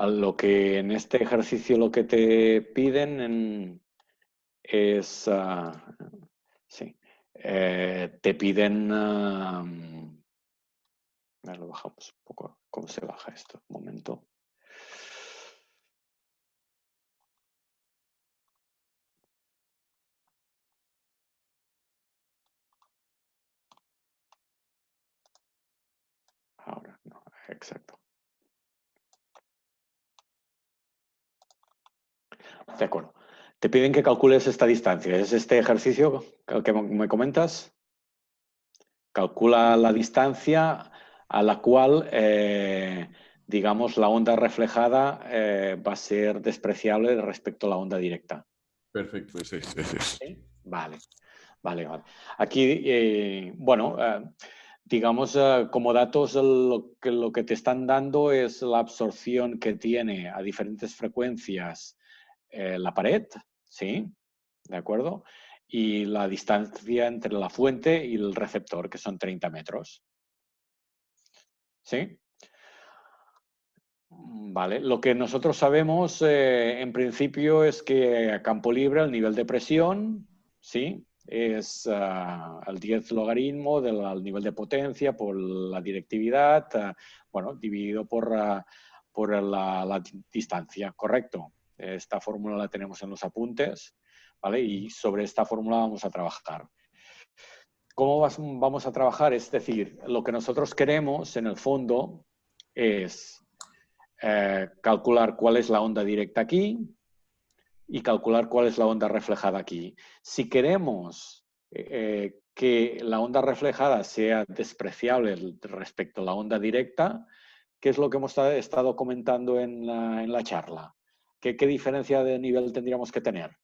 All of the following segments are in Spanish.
A lo que en este ejercicio lo que te piden es, sí, te piden, a ver, lo bajamos un poco, ¿cómo se baja esto? Un momento. Ahora, no, exacto. De acuerdo. Te piden que calcules esta distancia. ¿Es este ejercicio que me comentas? Calcula la distancia a la cual, digamos, la onda reflejada va a ser despreciable respecto a la onda directa. Perfecto, ese es. ¿Sí? Vale, vale, vale. Aquí, bueno, digamos, como datos, lo que te están dando es la absorción que tiene a diferentes frecuencias la pared, ¿sí? ¿De acuerdo? Y la distancia entre la fuente y el receptor, que son 30 metros. ¿Sí? Vale, lo que nosotros sabemos en principio es que a campo libre el nivel de presión, ¿sí? Es el 10 logaritmo del nivel de potencia por la directividad, bueno, dividido por la distancia, ¿correcto? Esta fórmula la tenemos en los apuntes, ¿vale? Y sobre esta fórmula vamos a trabajar. ¿Cómo vamos a trabajar? Es decir, lo que nosotros queremos en el fondo es calcular cuál es la onda directa aquí y calcular cuál es la onda reflejada aquí. Si queremos que la onda reflejada sea despreciable respecto a la onda directa, ¿qué es lo que hemos estado comentando en la charla? ¿Qué diferencia de nivel tendríamos que tener?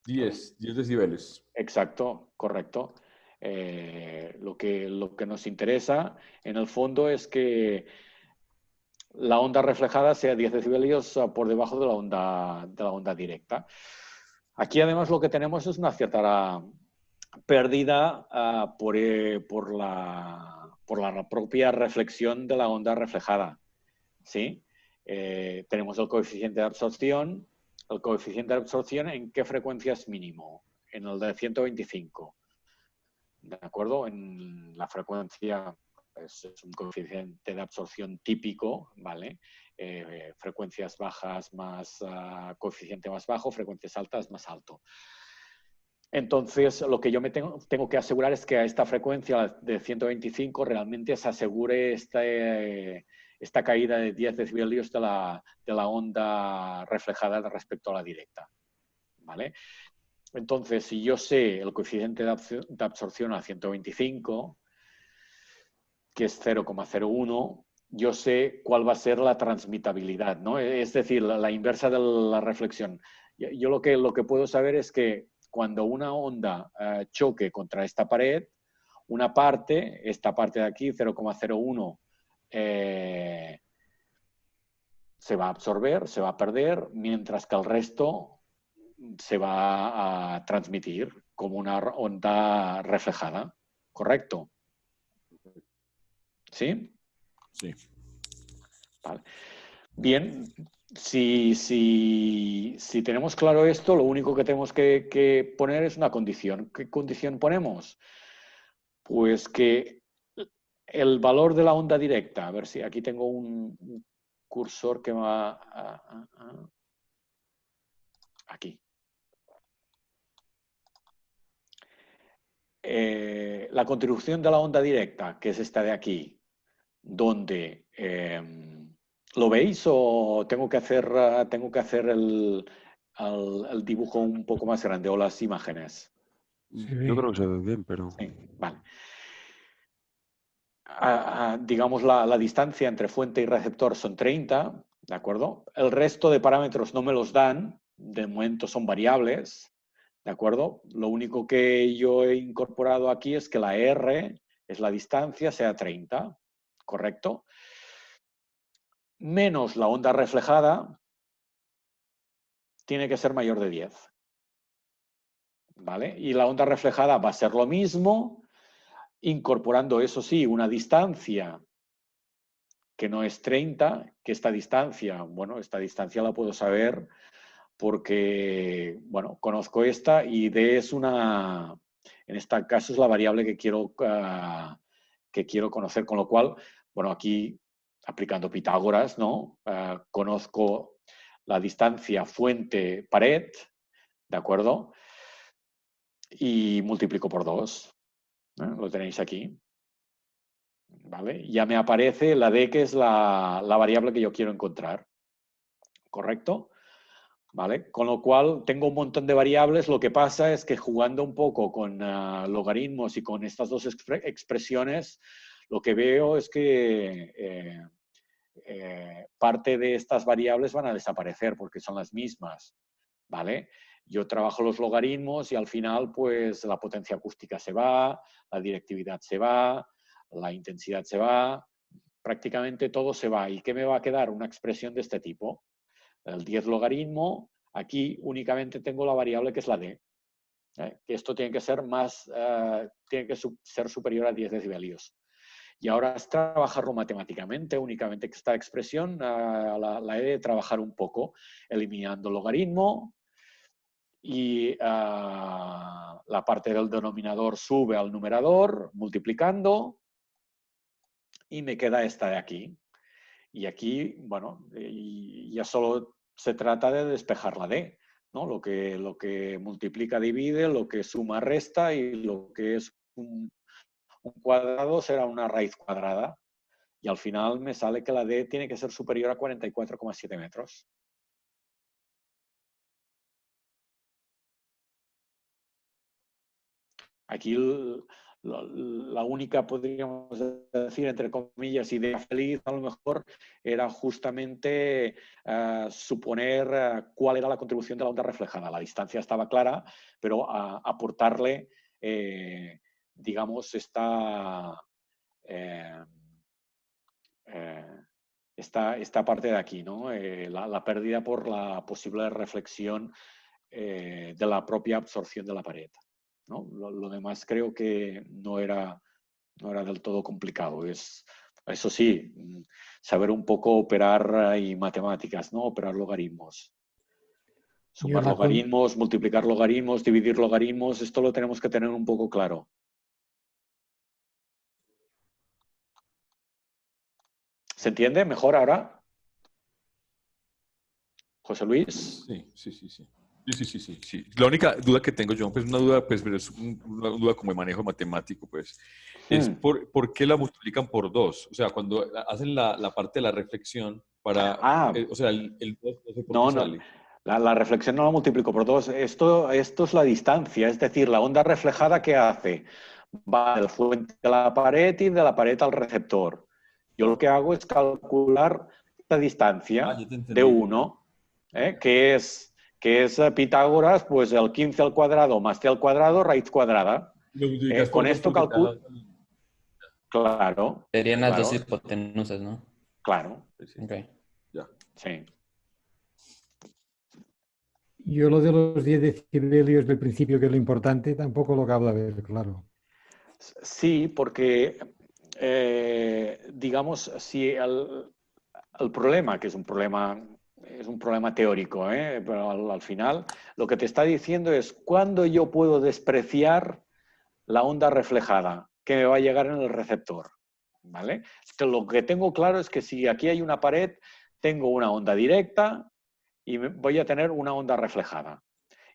10 decibeles. Exacto, correcto. Lo que nos interesa en el fondo es que la onda reflejada sea 10 decibelios por debajo de la onda directa. Aquí además lo que tenemos es una cierta pérdida por la propia reflexión de la onda reflejada. ¿Sí? Tenemos el coeficiente de absorción. El coeficiente de absorción, ¿en qué frecuencia es mínimo? En el de 125. ¿De acuerdo? En la frecuencia es un coeficiente de absorción típico, ¿vale? Frecuencias bajas más coeficiente más bajo, frecuencias altas más alto. Entonces, lo que yo me tengo que asegurar es que a esta frecuencia de 125 realmente se asegure esta caída de 10 decibelios de la onda reflejada respecto a la directa, ¿vale? Entonces, si yo sé el coeficiente de absorción a 125, que es 0,01, yo sé cuál va a ser la transmitabilidad, ¿no? Es decir, la inversa de la reflexión. Yo lo que puedo saber es que cuando una onda choque contra esta pared, una parte, esta parte de aquí, 0,01, se va a absorber, se va a perder, mientras que el resto se va a transmitir como una onda reflejada. ¿Correcto? ¿Sí? Sí. Vale. Bien, si tenemos claro esto, lo único que tenemos que poner es una condición. ¿Qué condición ponemos? Pues que el valor de la onda directa, a ver si aquí tengo un cursor que va aquí. La contribución de la onda directa, que es esta de aquí, donde ¿lo veis o tengo que hacer el dibujo un poco más grande o las imágenes? Yo creo que se ve bien, pero... Sí, vale. Digamos, la distancia entre fuente y receptor son 30, ¿de acuerdo? El resto de parámetros no me los dan, de momento son variables, ¿de acuerdo? Lo único que yo he incorporado aquí es que la R es la distancia, sea 30, ¿correcto? Menos la onda reflejada tiene que ser mayor de 10, ¿vale? Y la onda reflejada va a ser lo mismo, incorporando, eso sí, una distancia que no es 30, que esta distancia, bueno, esta distancia la puedo saber porque, bueno, conozco esta y D es una, en este caso es la variable que quiero conocer, con lo cual, bueno, aquí aplicando Pitágoras, ¿no? Conozco la distancia fuente-pared, ¿de acuerdo? Y multiplico por 2. Lo tenéis aquí. ¿Vale? Ya me aparece la D, que es la variable que yo quiero encontrar. ¿Correcto? ¿Vale? Con lo cual tengo un montón de variables. Lo que pasa es que jugando un poco con logaritmos y con estas dos expresiones, lo que veo es que parte de estas variables van a desaparecer porque son las mismas. ¿Vale? Yo trabajo los logaritmos y al final pues la potencia acústica se va, la directividad se va, la intensidad se va, prácticamente todo se va. ¿Y qué me va a quedar? Una expresión de este tipo. El 10 logaritmo, aquí únicamente tengo la variable que es la D. Que esto tiene que ser tiene que ser superior a 10 decibelios. Y ahora es trabajarlo matemáticamente, únicamente que esta expresión la he de trabajar un poco, eliminando logaritmo, y la parte del denominador sube al numerador, multiplicando, y me queda esta de aquí. Y aquí, bueno, ya solo se trata de despejar la D, ¿no? Lo que multiplica divide, lo que suma resta, y lo que es un cuadrado será una raíz cuadrada. Y al final me sale que la D tiene que ser superior a 44,7 metros. Aquí la única, podríamos decir, entre comillas, idea feliz, a lo mejor, era justamente suponer cuál era la contribución de la onda reflejada. La distancia estaba clara, pero aportarle, digamos, esta parte de aquí, ¿no? La pérdida por la posible reflexión de la propia absorción de la pared. ¿No? Lo demás creo que no era del todo complicado. Eso sí, saber un poco operar y matemáticas, ¿no? Operar logaritmos. Sumar logaritmos, multiplicar logaritmos, dividir logaritmos, esto lo tenemos que tener un poco claro. ¿Se entiende mejor ahora? José Luis. Sí. La única duda que tengo yo, pues una duda, pues, pero es una duda como de manejo matemático, pues, es ¿por qué la multiplican por 2? O sea, cuando hacen la parte de la reflexión para, o sea, el 2 no sé por qué sale. La reflexión no la multiplico por 2. Esto es la distancia, es decir, la onda reflejada, ¿qué hace? Va de la fuente a la pared y de la pared al receptor. Yo lo que hago es calcular esta distancia de 1, que es Pitágoras, pues el 15 al cuadrado más t al cuadrado, raíz cuadrada. Con esto calculo. Claro. Serían las dos hipotenusas, ¿no? Claro. Okay. Ya. Sí. Yo lo de los 10 decibelios del principio, que es lo importante, tampoco lo acabo de ver, claro. Sí, porque, digamos, si el problema, que es un problema teórico, pero al final lo que te está diciendo es cuándo yo puedo despreciar la onda reflejada que me va a llegar en el receptor. ¿Vale? Lo que tengo claro es que si aquí hay una pared, tengo una onda directa y voy a tener una onda reflejada.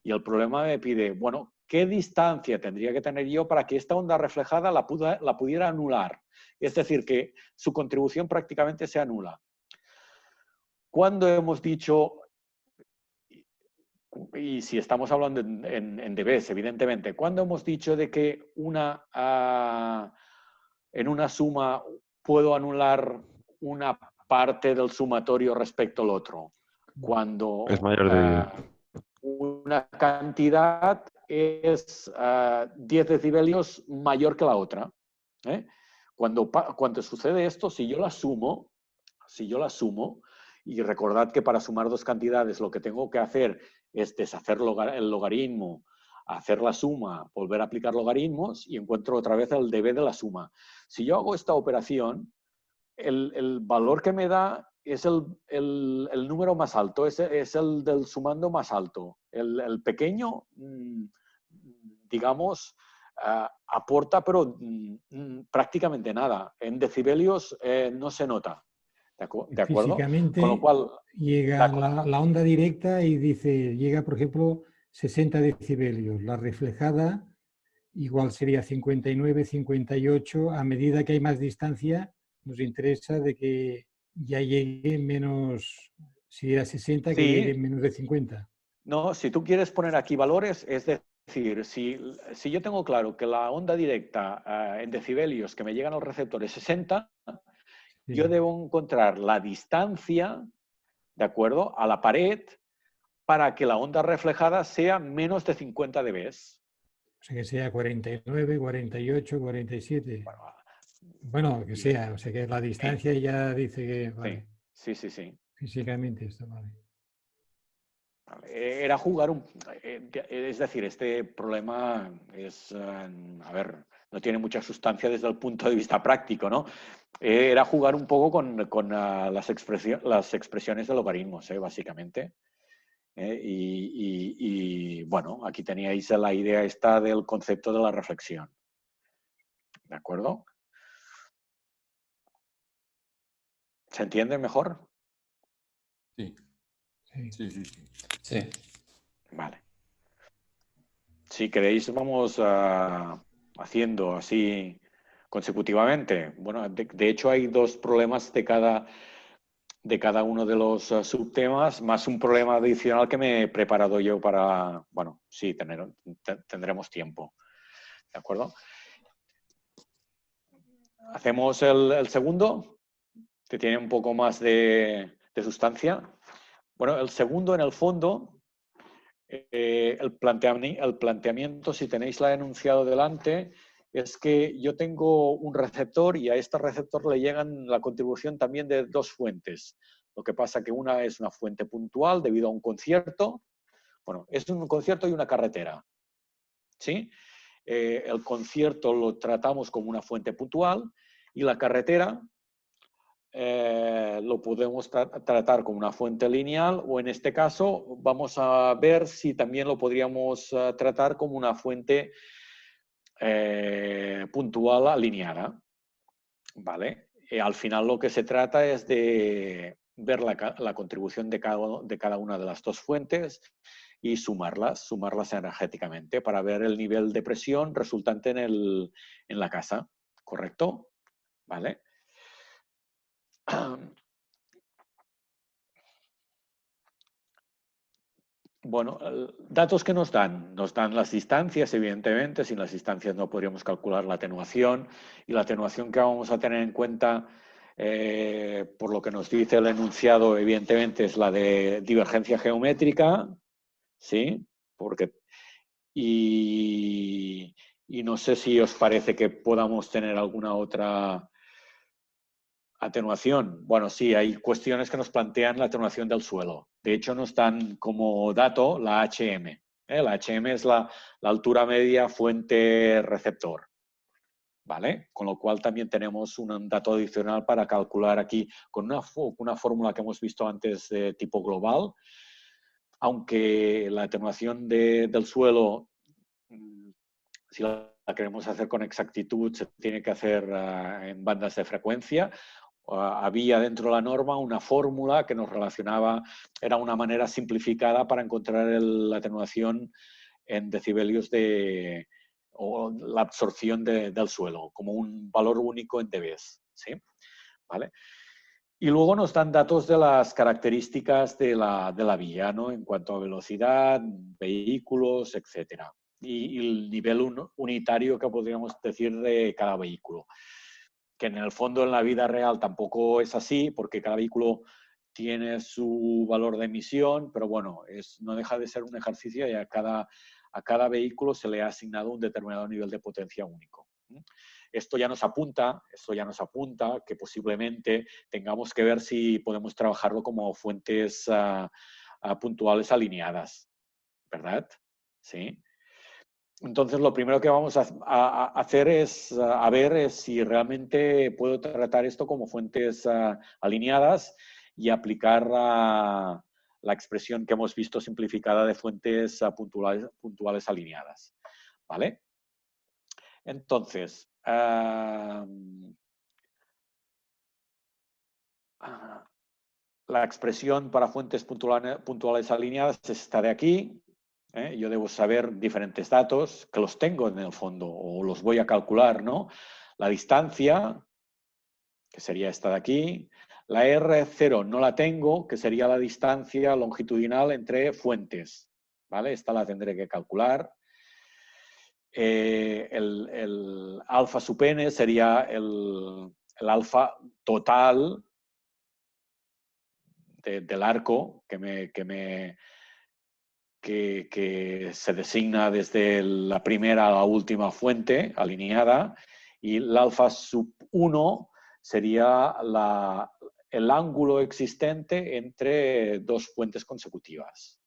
Y el problema me pide, bueno, ¿qué distancia tendría que tener yo para que esta onda reflejada la pudiera anular? Es decir, que su contribución prácticamente se anula. Cuando hemos dicho, y si estamos hablando en dBs, evidentemente, cuando hemos dicho de que en una suma puedo anular una parte del sumatorio respecto al otro? Cuando es mayor de una cantidad es 10 decibelios mayor que la otra. Cuando sucede esto, si yo la sumo, y recordad que para sumar dos cantidades lo que tengo que hacer es deshacer el logaritmo, hacer la suma, volver a aplicar logaritmos y encuentro otra vez el dB de la suma. Si yo hago esta operación, el valor que me da es el número más alto, es el del sumando más alto. El pequeño, digamos, aporta, pero prácticamente nada. En decibelios no se nota. ¿De acuerdo? Con lo Físicamente cual, llega la onda directa y dice, llega por ejemplo 60 decibelios. La reflejada igual sería 59, 58. A medida que hay más distancia, nos interesa de que ya llegue menos, si era 60, que llegue sí, menos de 50. no, si tú quieres poner aquí valores, es decir, si yo tengo claro que la onda directa en decibelios que me llegan al receptor es 60, yo Sí. debo encontrar la distancia, ¿de acuerdo?, a la pared para que la onda reflejada sea menos de 50 dB. O sea, que sea 49, 48, 47. Bueno, Bueno, que y, sea, o sea, que la sí, distancia ya dice que, sí, vale, sí, sí, sí. físicamente esto, vale. Era jugar es decir, este problema es, a ver, no tiene mucha sustancia desde el punto de vista práctico, ¿no? Era jugar un poco con las expresiones de logaritmos, básicamente. Bueno, aquí teníais la idea esta del concepto de la reflexión. ¿De acuerdo? ¿Se entiende mejor? Sí, Sí. sí, sí, sí. Sí. Vale. Si queréis, vamos haciendo así consecutivamente. Bueno, de hecho hay dos problemas de cada uno de los subtemas, más un problema adicional que me he preparado yo para, bueno, sí, tendremos tiempo. ¿De acuerdo? Hacemos el segundo, que tiene un poco más de sustancia. Bueno, el segundo, en el fondo, el planteamiento, si tenéis la enunciado delante, es que yo tengo un receptor y a este receptor le llegan la contribución también de dos fuentes. Lo que pasa que una es una fuente puntual debido a un concierto. Bueno, es un concierto y una carretera. ¿Sí? El concierto lo tratamos como una fuente puntual y la carretera lo podemos tratar como una fuente lineal o en este caso vamos a ver si también lo podríamos tratar como una fuente puntual alineada. ¿Vale? Al final lo que se trata es de ver la contribución de cada una de las dos fuentes y sumarlas energéticamente para ver el nivel de presión resultante en la casa. ¿Correcto? ¿Vale? Bueno, datos que nos dan las distancias, evidentemente. Sin las distancias no podríamos calcular la atenuación. Y la atenuación que vamos a tener en cuenta, por lo que nos dice el enunciado, evidentemente, es la de divergencia geométrica, ¿sí? Y no sé si os parece que podamos tener alguna otra atenuación. Bueno, sí, hay cuestiones que nos plantean la atenuación del suelo. De hecho, nos dan como dato la HM. La HM es la altura media fuente-receptor. ¿Vale? Con lo cual también tenemos un dato adicional para calcular aquí con una fórmula que hemos visto antes de tipo global. Aunque la atenuación del suelo, si la queremos hacer con exactitud, se tiene que hacer en bandas de frecuencia. Había dentro de la norma una fórmula que nos relacionaba, era una manera simplificada para encontrar la atenuación en decibelios o la absorción del suelo, como un valor único en dB. ¿Sí? ¿Vale? Y luego nos dan datos de las características de la vía, ¿no? En cuanto a velocidad, vehículos, etc. Y el nivel unitario que podríamos decir de cada vehículo. Que en el fondo en la vida real tampoco es así, porque cada vehículo tiene su valor de emisión, pero bueno, no deja de ser un ejercicio y a cada vehículo se le ha asignado un determinado nivel de potencia único. Esto ya nos apunta que posiblemente tengamos que ver si podemos trabajarlo como fuentes puntuales alineadas, ¿verdad? Sí. Entonces, lo primero que vamos a hacer es a ver si realmente puedo tratar esto como fuentes alineadas y aplicar la expresión que hemos visto simplificada de fuentes puntuales alineadas. ¿Vale? Entonces, la expresión para fuentes puntuales alineadas es esta de aquí. Yo debo saber diferentes datos que los tengo en el fondo o los voy a calcular, ¿no? La distancia, que sería esta de aquí. La R0 no la tengo, que sería la distancia longitudinal entre fuentes, ¿vale? Esta la tendré que calcular. El alfa sub n sería el alfa total del arco que se designa desde la primera a la última fuente alineada, y el alfa sub 1 sería el ángulo existente entre dos fuentes consecutivas.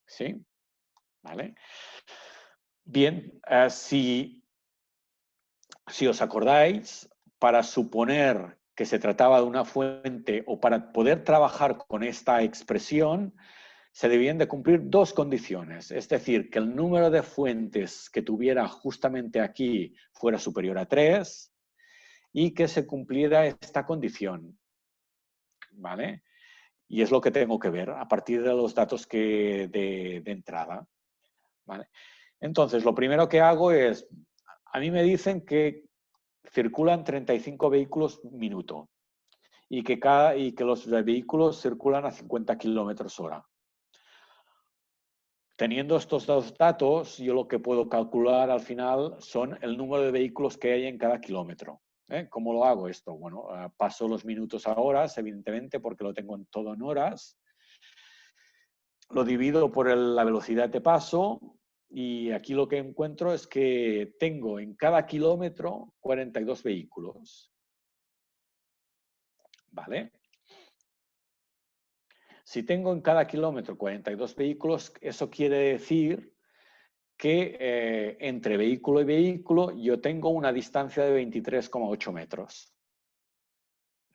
¿Sí? ¿Vale? Bien, si os acordáis, para suponer que se trataba de una fuente o para poder trabajar con esta expresión, se debían de cumplir dos condiciones. Es decir, que el número de fuentes que tuviera justamente aquí fuera superior a 3 y que se cumpliera esta condición. ¿Vale? Y es lo que tengo que ver a partir de los datos de entrada. ¿Vale? Entonces, lo primero que hago es, a mí me dicen que circulan 35 vehículos minuto y que los vehículos circulan a 50 kilómetros hora. Teniendo estos dos datos, yo lo que puedo calcular al final son el número de vehículos que hay en cada kilómetro. ¿Cómo lo hago esto? Bueno, paso los minutos a horas, evidentemente, porque lo tengo todo en horas. Lo divido por la velocidad de paso y aquí lo que encuentro es que tengo en cada kilómetro 42 vehículos. ¿Vale? Si tengo en cada kilómetro 42 vehículos, eso quiere decir que entre vehículo y vehículo yo tengo una distancia de 23,8 metros.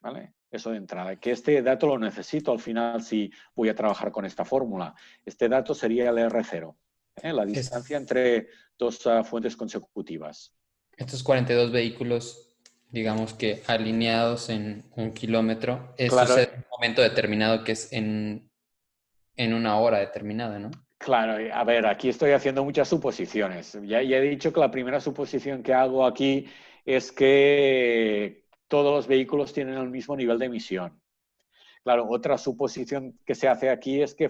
¿Vale? Eso de entrada. Que este dato lo necesito al final si voy a trabajar con esta fórmula. Este dato sería el R0, la distancia entre dos fuentes consecutivas. Estos 42 vehículos, digamos que alineados en un kilómetro, eso Claro, es en un momento determinado que es en una hora determinada, ¿no? claro, a ver, aquí estoy haciendo muchas suposiciones. Ya he dicho que la primera suposición que hago aquí es que todos los vehículos tienen el mismo nivel de emisión. Claro, otra suposición que se hace aquí es que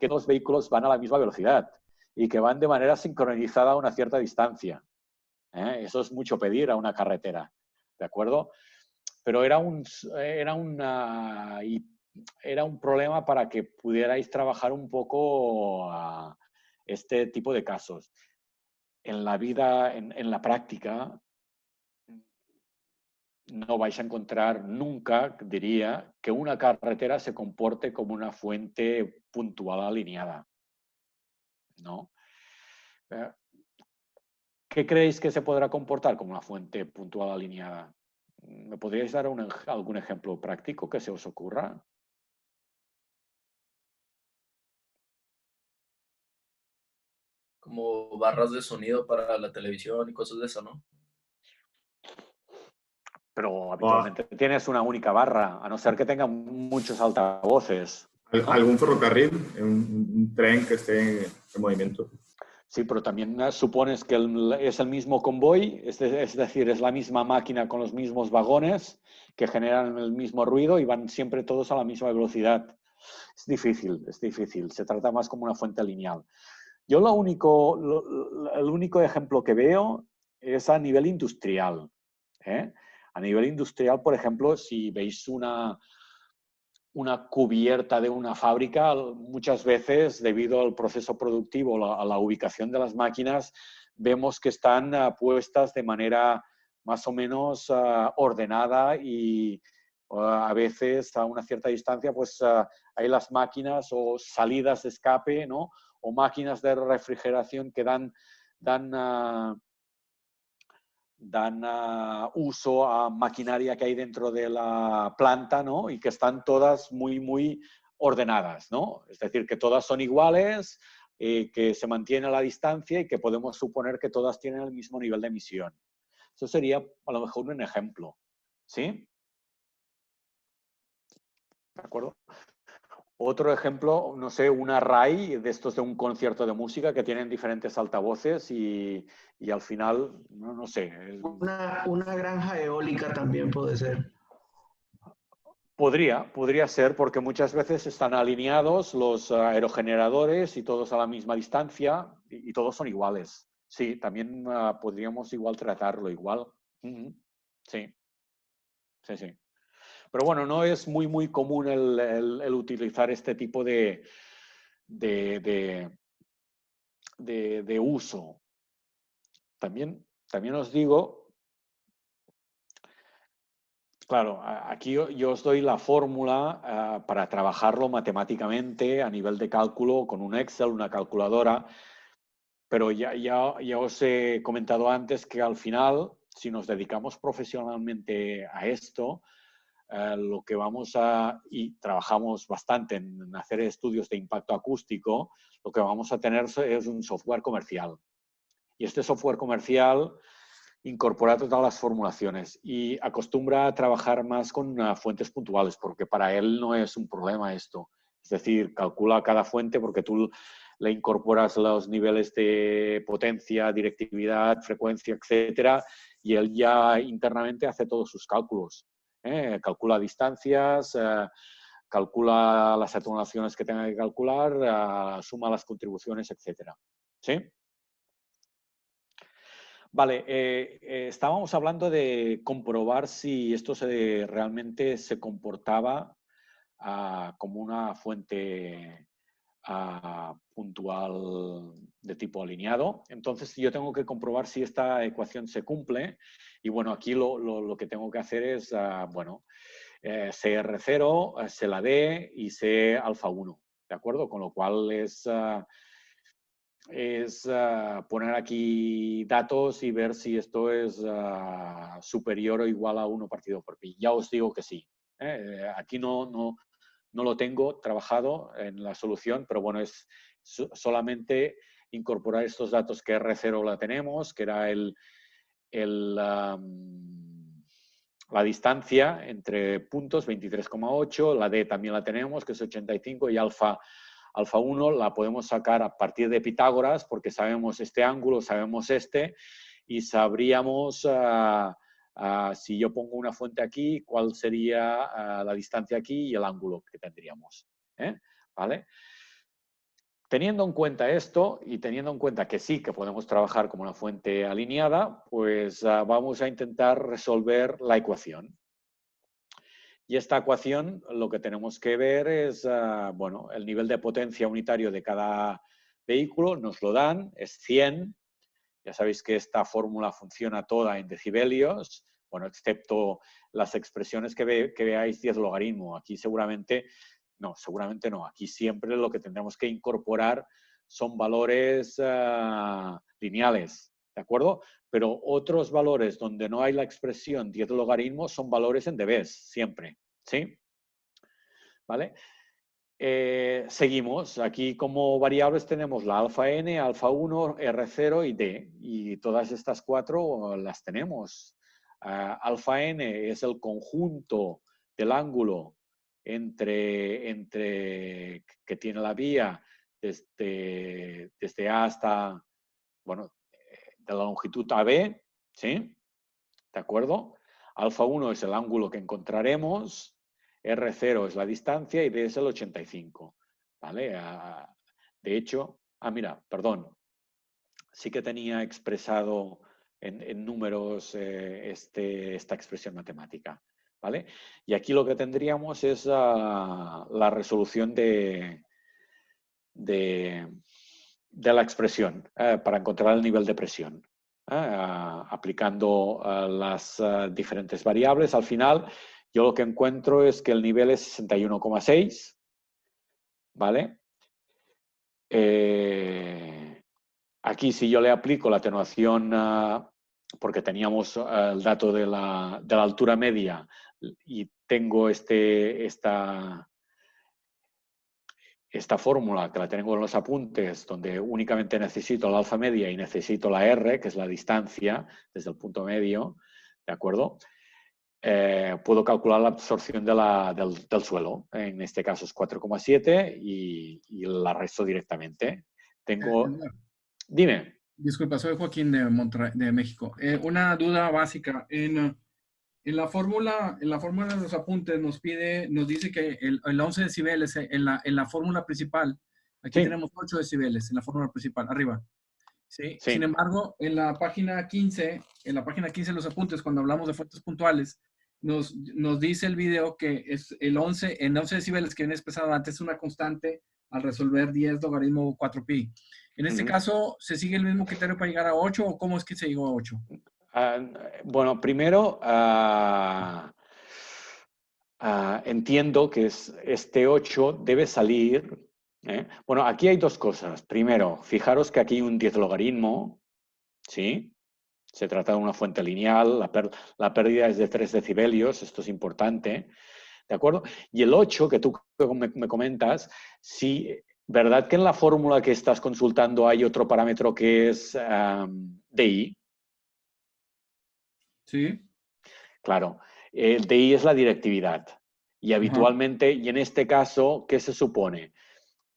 los vehículos van a la misma velocidad y que van de manera sincronizada a una cierta distancia. Eso es mucho pedir a una carretera, ¿de acuerdo? Pero era un problema para que pudierais trabajar un poco este tipo de casos. En la vida, en la práctica, no vais a encontrar nunca, diría, que una carretera se comporte como una fuente puntual alineada. ¿No? ¿Qué creéis que se podrá comportar como una fuente puntual alineada? ¿Me podríais dar algún ejemplo práctico que se os ocurra? Como barras de sonido para la televisión y cosas de eso, ¿no? Pero habitualmente tienes una única barra, a no ser que tengan muchos altavoces, ¿no? ¿Algún ferrocarril? Un tren que esté en movimiento. Sí, pero también supones que es el mismo convoy, es decir, es la misma máquina con los mismos vagones que generan el mismo ruido y van siempre todos a la misma velocidad. Es difícil, se trata más como una fuente lineal. Yo el único ejemplo que veo es a nivel industrial. A nivel industrial, por ejemplo, si veis una cubierta de una fábrica, muchas veces, debido al proceso productivo, a la ubicación de las máquinas, vemos que están puestas de manera más o menos ordenada y a veces a una cierta distancia, pues hay las máquinas o salidas de escape, ¿no? o máquinas de refrigeración que dan uso a maquinaria que hay dentro de la planta, ¿no? Y que están todas muy ordenadas, ¿no? Es decir, que todas son iguales, que se mantiene la distancia y que podemos suponer que todas tienen el mismo nivel de emisión. Eso sería a lo mejor un ejemplo, ¿sí? ¿De acuerdo? Otro ejemplo, no sé, un array de estos de un concierto de música que tienen diferentes altavoces y al final, no sé. Una granja eólica también puede ser. Podría ser, porque muchas veces están alineados los aerogeneradores y todos a la misma distancia y todos son iguales. Sí, también podríamos igual tratarlo igual. Sí, sí. Pero bueno, no es muy común el utilizar este tipo de uso. También os digo, claro, aquí yo os doy la fórmula para trabajarlo matemáticamente a nivel de cálculo con un Excel, una calculadora, pero ya os he comentado antes que al final, si nos dedicamos profesionalmente a esto, lo que y trabajamos bastante en hacer estudios de impacto acústico, lo que vamos a tener es un software comercial. Y este software comercial incorpora todas las formulaciones y acostumbra a trabajar más con fuentes puntuales, porque para él no es un problema esto. Es decir, calcula cada fuente porque tú le incorporas los niveles de potencia, directividad, frecuencia, etcétera, y él ya internamente hace todos sus cálculos. Calcula distancias, calcula las atenuaciones que tenga que calcular, suma las contribuciones, etcétera. ¿Sí? Vale, estábamos hablando de comprobar si esto realmente se comportaba como una fuente puntual de tipo alineado. Entonces yo tengo que comprobar si esta ecuación se cumple y bueno, aquí lo que tengo que hacer es, CR0, C la D y C alfa 1, ¿de acuerdo? Con lo cual es poner aquí datos y ver si esto es superior o igual a 1 partido por pi. Ya os digo que sí. Aquí no lo tengo trabajado en la solución, pero bueno, es solamente incorporar estos datos que R0 la tenemos, que era la distancia entre puntos, 23,8, la D también la tenemos, que es 85, y alfa 1 la podemos sacar a partir de Pitágoras, porque sabemos este ángulo, sabemos este, y sabríamos, si yo pongo una fuente aquí, cuál sería la distancia aquí y el ángulo que tendríamos. ¿Vale? Teniendo en cuenta esto y teniendo en cuenta que sí, que podemos trabajar como una fuente alineada, pues vamos a intentar resolver la ecuación. Y esta ecuación lo que tenemos que ver es, bueno, el nivel de potencia unitario de cada vehículo, nos lo dan, es 100. Ya sabéis que esta fórmula funciona toda en decibelios, bueno, excepto las expresiones que veáis 10 logaritmo. Aquí seguramente no, aquí siempre lo que tendremos que incorporar son valores lineales, ¿de acuerdo? Pero otros valores donde no hay la expresión 10 logaritmos son valores en dBs, siempre, ¿sí? ¿Vale? Seguimos. Aquí como variables tenemos la alfa n, alfa 1, R0 y D. Y todas estas cuatro las tenemos. Alfa n es el conjunto del ángulo entre que tiene la vía desde A hasta, bueno, de la longitud AB, ¿sí? ¿De acuerdo? Alfa 1 es el ángulo que encontraremos, R0 es la distancia y D es el 85. ¿Vale? De hecho, mira, perdón, sí que tenía expresado en números esta expresión matemática. ¿Vale? Y aquí lo que tendríamos es la resolución de la expresión para encontrar el nivel de presión. Aplicando las diferentes variables. Al final, yo lo que encuentro es que el nivel es 61,6, ¿vale? Aquí si yo le aplico la atenuación, porque teníamos el dato de la altura media y tengo esta fórmula que la tengo en los apuntes, donde únicamente necesito la alfa media y necesito la R, que es la distancia desde el punto medio, ¿de acuerdo? Puedo calcular la absorción del suelo. En este caso es 4,7 y la resto directamente. Tengo... Dime. Disculpa, soy Joaquín de México. Una duda básica. En la fórmula de los apuntes nos dice que el 11 decibeles en la fórmula principal. Aquí tenemos 8 decibeles en la fórmula principal, arriba. ¿Sí? Sin embargo, en la página 15 de los apuntes, cuando hablamos de fuentes puntuales, nos dice el video que es el 11 decibeles que viene expresado antes es una constante al resolver 10 logaritmo 4pi. En este caso, ¿se sigue el mismo criterio para llegar a 8 o cómo es que se llegó a 8? Bueno, primero entiendo que este 8 debe salir. Bueno, aquí hay dos cosas. Primero, fijaros que aquí hay un 10 logaritmo, ¿sí? Se trata de una fuente lineal, la pérdida es de 3 decibelios, esto es importante, ¿de acuerdo? Y el 8, que tú me comentas, sí, ¿verdad que en la fórmula que estás consultando hay otro parámetro que es DI? Sí. Claro, el DI es la directividad. Y habitualmente, y en este caso, ¿qué se supone?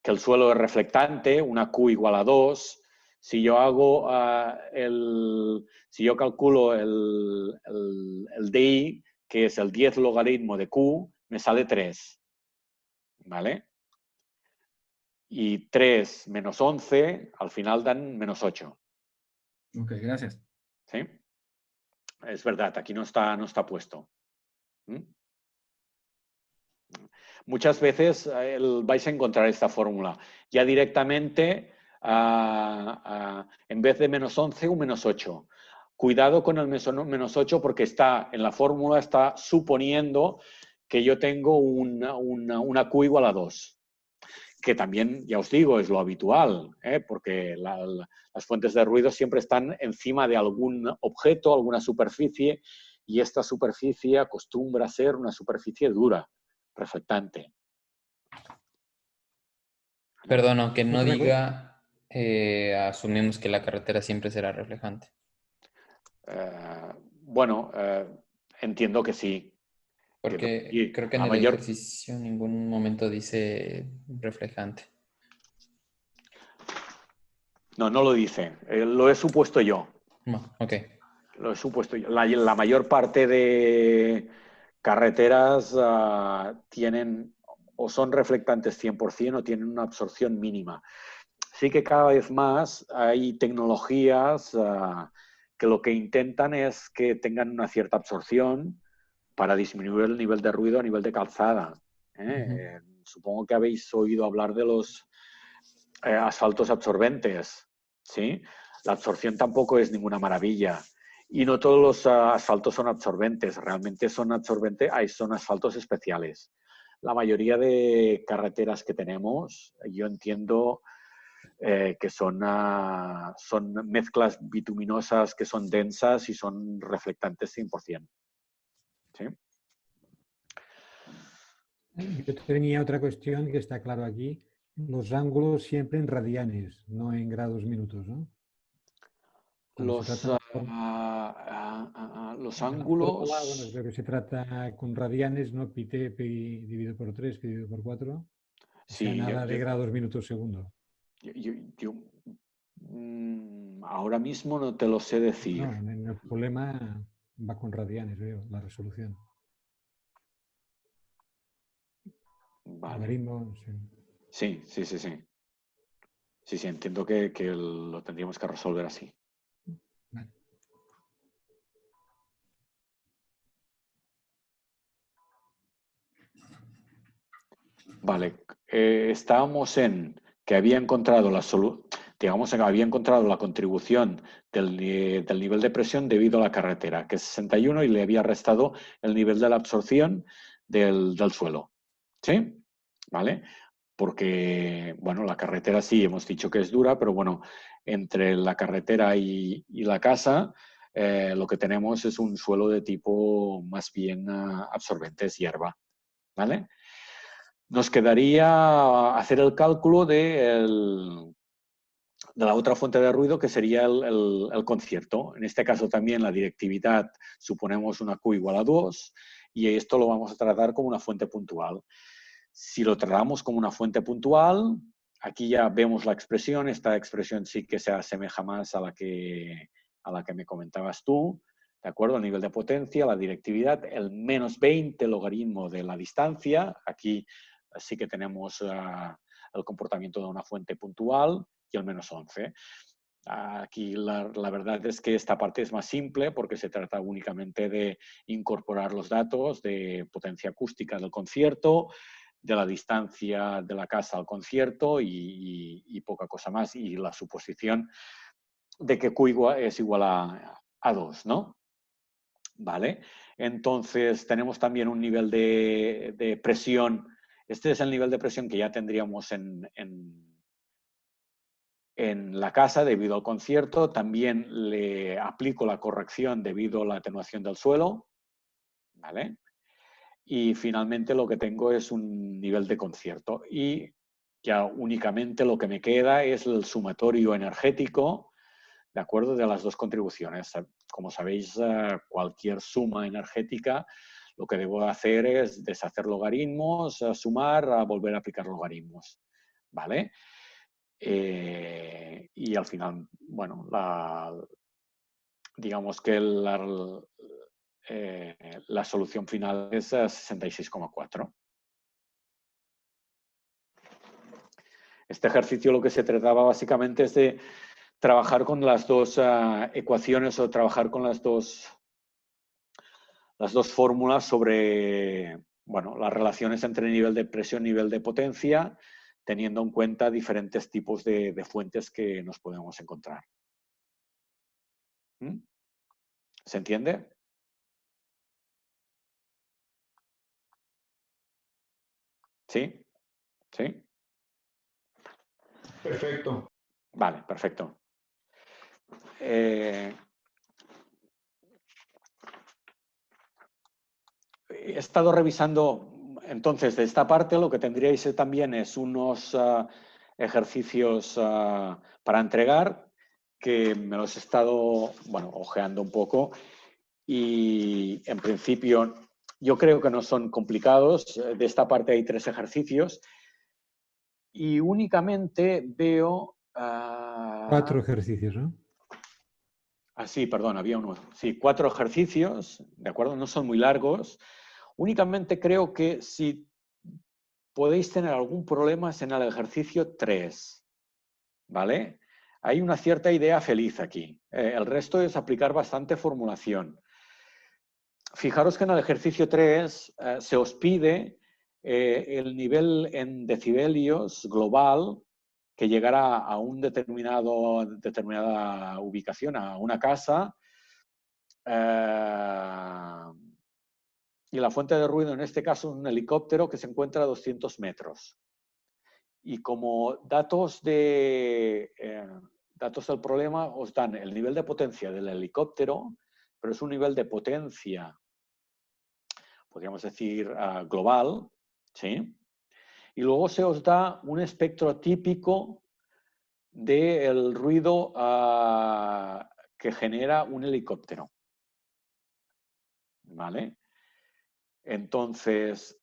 Que el suelo es reflectante, una Q igual a 2. Si yo hago si yo calculo el DI, que es el 10 logaritmo de Q, me sale 3. ¿Vale? Y 3 menos 11, al final dan menos 8. Ok, gracias. ¿Sí? Es verdad, aquí no está puesto. Muchas veces vais a encontrar esta fórmula. Ya directamente, en vez de menos 11, un menos 8. Cuidado con el menos 8 porque en la fórmula está suponiendo que yo tengo una Q igual a 2. Que también, ya os digo, es lo habitual, porque las fuentes de ruido siempre están encima de algún objeto, alguna superficie, y esta superficie acostumbra a ser una superficie dura, reflectante. Perdón, aunque no diga, asumimos que la carretera siempre será reflejante. Bueno, entiendo que sí. Porque creo que en el ejercicio en ningún momento dice reflejante. No, no lo dice. Lo he supuesto yo. Ok. Lo he supuesto yo. La mayor parte de carreteras tienen o son reflectantes 100% o tienen una absorción mínima. Sí que cada vez más hay tecnologías que lo que intentan es que tengan una cierta absorción para disminuir el nivel de ruido a nivel de calzada. Supongo que habéis oído hablar de los asfaltos absorbentes, ¿sí? La absorción tampoco es ninguna maravilla. Y no todos los asfaltos son absorbentes. Realmente son asfaltos especiales. La mayoría de carreteras que tenemos, yo entiendo que son mezclas bituminosas que son densas y son reflectantes 100%. ¿Sí? Yo tenía otra cuestión que está claro aquí. Los ángulos siempre en radianes, no en grados minutos, ¿no? Los ángulos... Bueno, creo que se trata con radianes, ¿no? Pi t, pi dividido por 3, pi dividido por 4. Sí, o sea, nada de grados minutos segundo. Ahora mismo no te lo sé decir. No, en el problema va con radianes, veo, la resolución. Vale. Logaritmo, sí. Sí, entiendo que lo tendríamos que resolver así. Vale. Vale, estábamos en que había encontrado había encontrado la contribución del nivel de presión debido a la carretera, que es 61, y le había restado el nivel de la absorción del suelo. ¿Sí? ¿Vale? porque, bueno, la carretera sí, hemos dicho que es dura, pero bueno, entre la carretera y la casa, lo que tenemos es un suelo de tipo más bien absorbente, es hierba, ¿vale? Nos quedaría hacer el cálculo de la otra fuente de ruido, que sería el concierto. En este caso también la directividad suponemos una Q igual a 2 y esto lo vamos a tratar como una fuente puntual. Si lo tratamos como una fuente puntual, aquí ya vemos la expresión. Esta expresión sí que se asemeja más a la que me comentabas tú, ¿de acuerdo? El nivel de potencia, la directividad, el menos 20 logaritmo de la distancia. Aquí sí que tenemos el comportamiento de una fuente puntual y el menos 11. Aquí la verdad es que esta parte es más simple porque se trata únicamente de incorporar los datos de potencia acústica del concierto, de la distancia de la casa al concierto y poca cosa más. Y la suposición de que Q es igual a 2, ¿no? ¿Vale? Entonces tenemos también un nivel de presión. Este es el nivel de presión que ya tendríamos en la casa debido al concierto. También le aplico la corrección debido a la atenuación del suelo, ¿vale? Y finalmente lo que tengo es un nivel de concierto. Y ya únicamente lo que me queda es el sumatorio energético, ¿de acuerdo? De las dos contribuciones. Como sabéis, cualquier suma energética, lo que debo hacer es deshacer logaritmos, sumar, volver a aplicar logaritmos, ¿vale? Y al final, bueno, digamos que la solución final es 66,4. Este ejercicio lo que se trataba básicamente es de trabajar con las dos ecuaciones o trabajar con las dos fórmulas sobre, bueno, las relaciones entre nivel de presión y nivel de potencia, teniendo en cuenta diferentes tipos de fuentes que nos podemos encontrar. ¿Mm? ¿Se entiende? ¿Sí? ¿Sí? Perfecto. Vale, perfecto. He estado revisando, entonces, de esta parte lo que tendríais también es unos ejercicios para entregar, que me los he estado, bueno, ojeando un poco y en principio yo creo que no son complicados. De esta parte hay 3 ejercicios y únicamente veo... 4 ejercicios, ¿no? Sí, perdón, había uno. Sí, 4 ejercicios, ¿de acuerdo? No son muy largos. Únicamente creo que si podéis tener algún problema es en el ejercicio 3, ¿vale? Hay una cierta idea feliz aquí. El resto es aplicar bastante formulación. Fijaros que en el ejercicio 3 se os pide el nivel en decibelios global que llegará a un determinada ubicación, a una casa, y la fuente de ruido en este caso es un helicóptero que se encuentra a 200 metros. Y como datos del problema os dan el nivel de potencia del helicóptero, pero es un nivel de potencia, podríamos decir, global, ¿sí? Y luego se os da un espectro típico del ruido que genera un helicóptero, ¿vale? Entonces,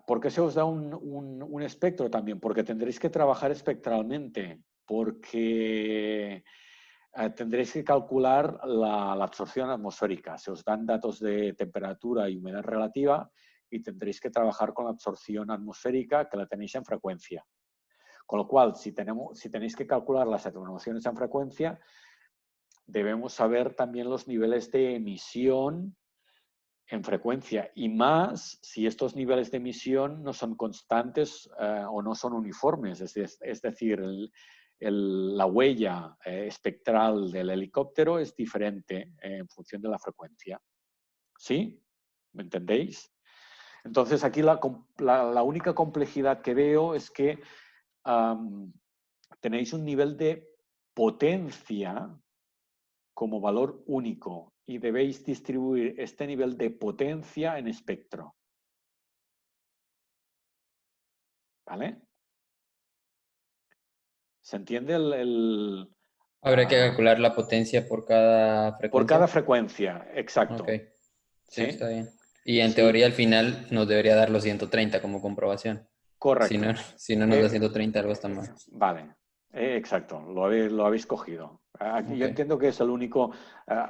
¿por qué se os da un espectro también? Porque tendréis que trabajar espectralmente, porque tendréis que calcular la absorción atmosférica. Se os dan datos de temperatura y humedad relativa y tendréis que trabajar con la absorción atmosférica, que la tenéis en frecuencia. Con lo cual, si tenéis que calcular las atenuaciones en frecuencia, debemos saber también los niveles de emisión en frecuencia, y más si estos niveles de emisión no son constantes o no son uniformes, es decir, la huella espectral del helicóptero es diferente en función de la frecuencia. ¿Sí? ¿Me entendéis? Entonces, aquí la única complejidad que veo es que tenéis un nivel de potencia como valor único y debéis distribuir este nivel de potencia en espectro. ¿Vale? ¿Se entiende Habrá que calcular la potencia por cada frecuencia. por cada frecuencia, exacto. Ok, sí, ¿Sí? está bien. Y en Sí. teoría al final nos debería dar los 130 como comprobación. Correcto. Si no nos da 130, algo está mal. Vale, exacto, lo habéis cogido. Aquí yo Ok. entiendo que es el único.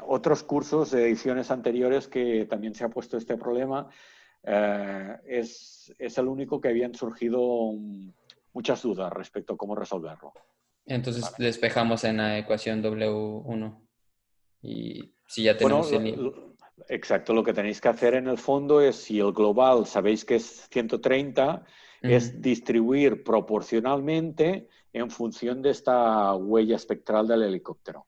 Otros cursos de ediciones anteriores que también se ha puesto este problema, es el único que habían surgido muchas dudas respecto a cómo resolverlo. Entonces Vale. despejamos en la ecuación W1. Y si ya Bueno, tenemos el... exacto, lo que tenéis que hacer en el fondo es, si el global sabéis que es 130, es distribuir proporcionalmente en función de esta huella espectral del helicóptero.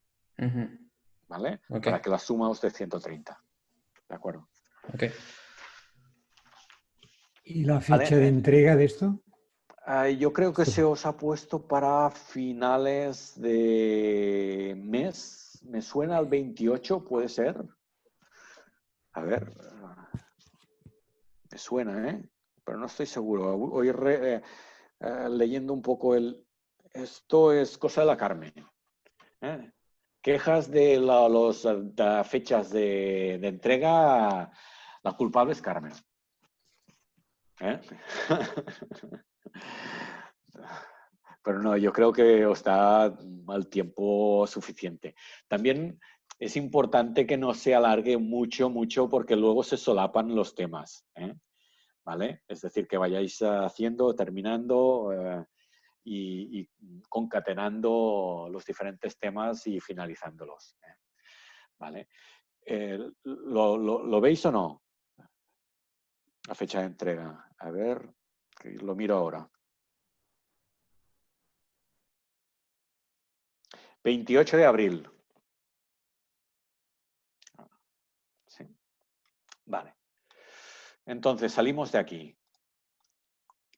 ¿Vale? Ok. Para que la suma os dé 130. ¿De acuerdo? Ok. ¿Y la fecha de entrega de esto? Yo creo que se os ha puesto para finales de mes. Me suena al 28, ¿puede ser? A ver. Me suena, ¿eh? Pero no estoy seguro. Hoy leyendo un poco esto es cosa de la Carmen. ¿Eh? Quejas de las fechas de entrega, la culpable es Carmen. ¿Eh? Pero no, yo creo que os da el tiempo suficiente. También es importante que no se alargue mucho, porque luego se solapan los temas. ¿Vale? Es decir, que vayáis haciendo, terminando y concatenando los diferentes temas y finalizándolos. ¿Vale? ¿Lo veis o no? La fecha de entrega. A ver, que lo miro ahora. 28 de abril. Sí. Vale. Entonces, salimos de aquí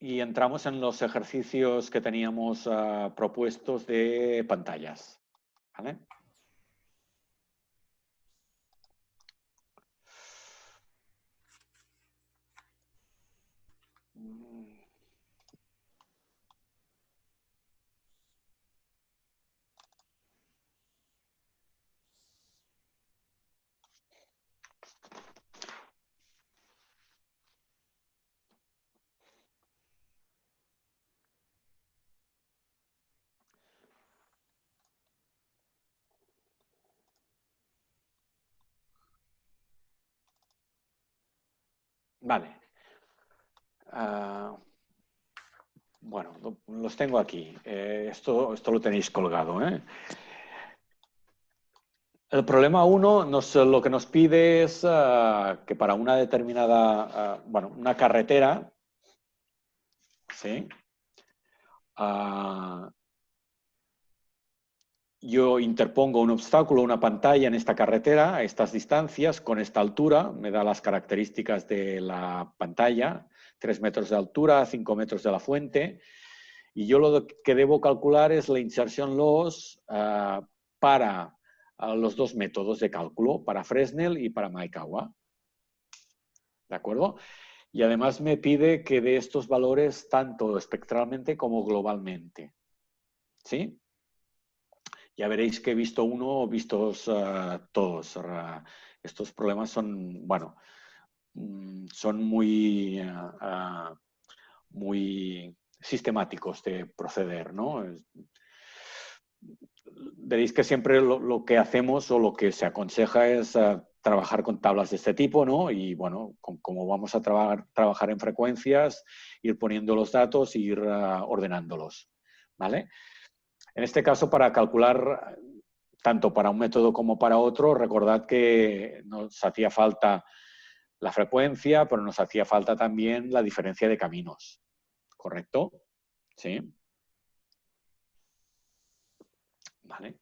y entramos en los ejercicios que teníamos propuestos de pantallas. ¿Vale? Vale. Bueno, los tengo aquí. Esto lo tenéis colgado. El problema 1 lo que nos pide es que para una determinada, una carretera, ¿sí? Yo interpongo un obstáculo, una pantalla en esta carretera a estas distancias, con esta altura, me da las características de la pantalla, 3 metros de altura, 5 metros de la fuente, y yo lo que debo calcular es la insertion loss para los dos métodos de cálculo, para Fresnel y para Maekawa. ¿De acuerdo? Y además me pide que dé estos valores tanto espectralmente como globalmente. ¿Sí? Ya veréis que he visto uno, vistos todos. Estos problemas son, bueno, son muy sistemáticos de proceder, ¿no? Veréis que siempre lo que hacemos o lo que se aconseja es trabajar con tablas de este tipo, ¿no? Y bueno, como vamos a trabajar en frecuencias, ir poniendo los datos e ir ordenándolos, ¿vale? En este caso, para calcular tanto para un método como para otro, recordad que nos hacía falta la frecuencia, pero nos hacía falta también la diferencia de caminos. ¿Correcto? ¿Sí? Vale.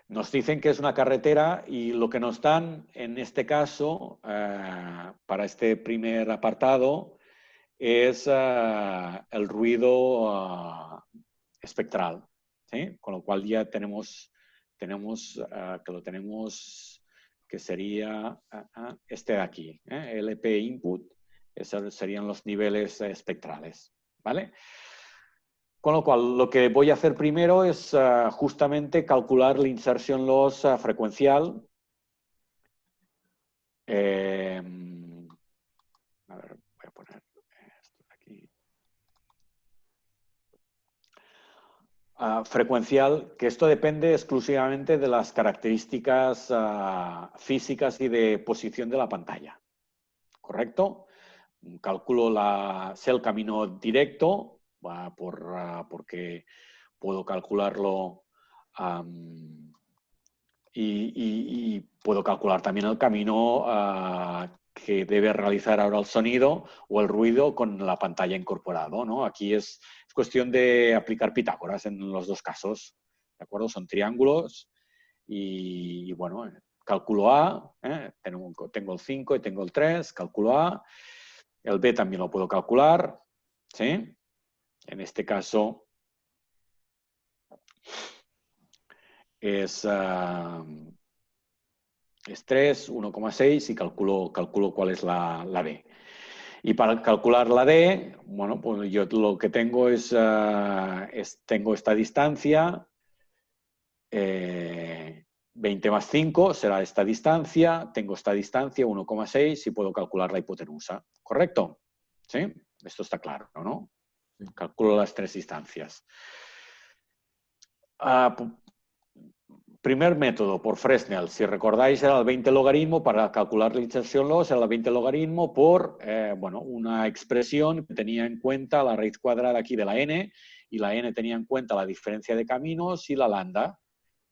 Nos dicen que es una carretera y lo que nos dan en este caso, para este primer apartado, es el ruido espectral, ¿sí? Con lo cual ya tenemos que sería este de aquí, LP input, esos serían los niveles espectrales, ¿vale? Con lo cual, lo que voy a hacer primero es justamente calcular la insertion loss frecuencial. A ver, voy a poner esto de aquí. Frecuencial, que esto depende exclusivamente de las características físicas y de posición de la pantalla. ¿Correcto? Calculo sé el camino directo, porque puedo calcularlo y puedo calcular también el camino que debe realizar ahora el sonido o el ruido con la pantalla incorporado, ¿no? Aquí es cuestión de aplicar Pitágoras en los dos casos, ¿de acuerdo? Son triángulos y bueno, cálculo A, tengo el 5 y tengo el 3, cálculo A, el B también lo puedo calcular, ¿sí? En este caso es 3, 1,6 y calculo cuál es la D. Y para calcular la D, bueno, pues yo lo que tengo tengo esta distancia, 20 más 5 será esta distancia, tengo esta distancia, 1,6 y puedo calcular la hipotenusa. ¿Correcto? ¿Sí? Esto está claro, ¿no? Sí. Calculo las tres distancias. Primer método, por Fresnel. Si recordáis, era el 20 logaritmo. Para calcular la inserción loss, era el 20 logaritmo por una expresión que tenía en cuenta la raíz cuadrada aquí de la n, y la n tenía en cuenta la diferencia de caminos y la lambda,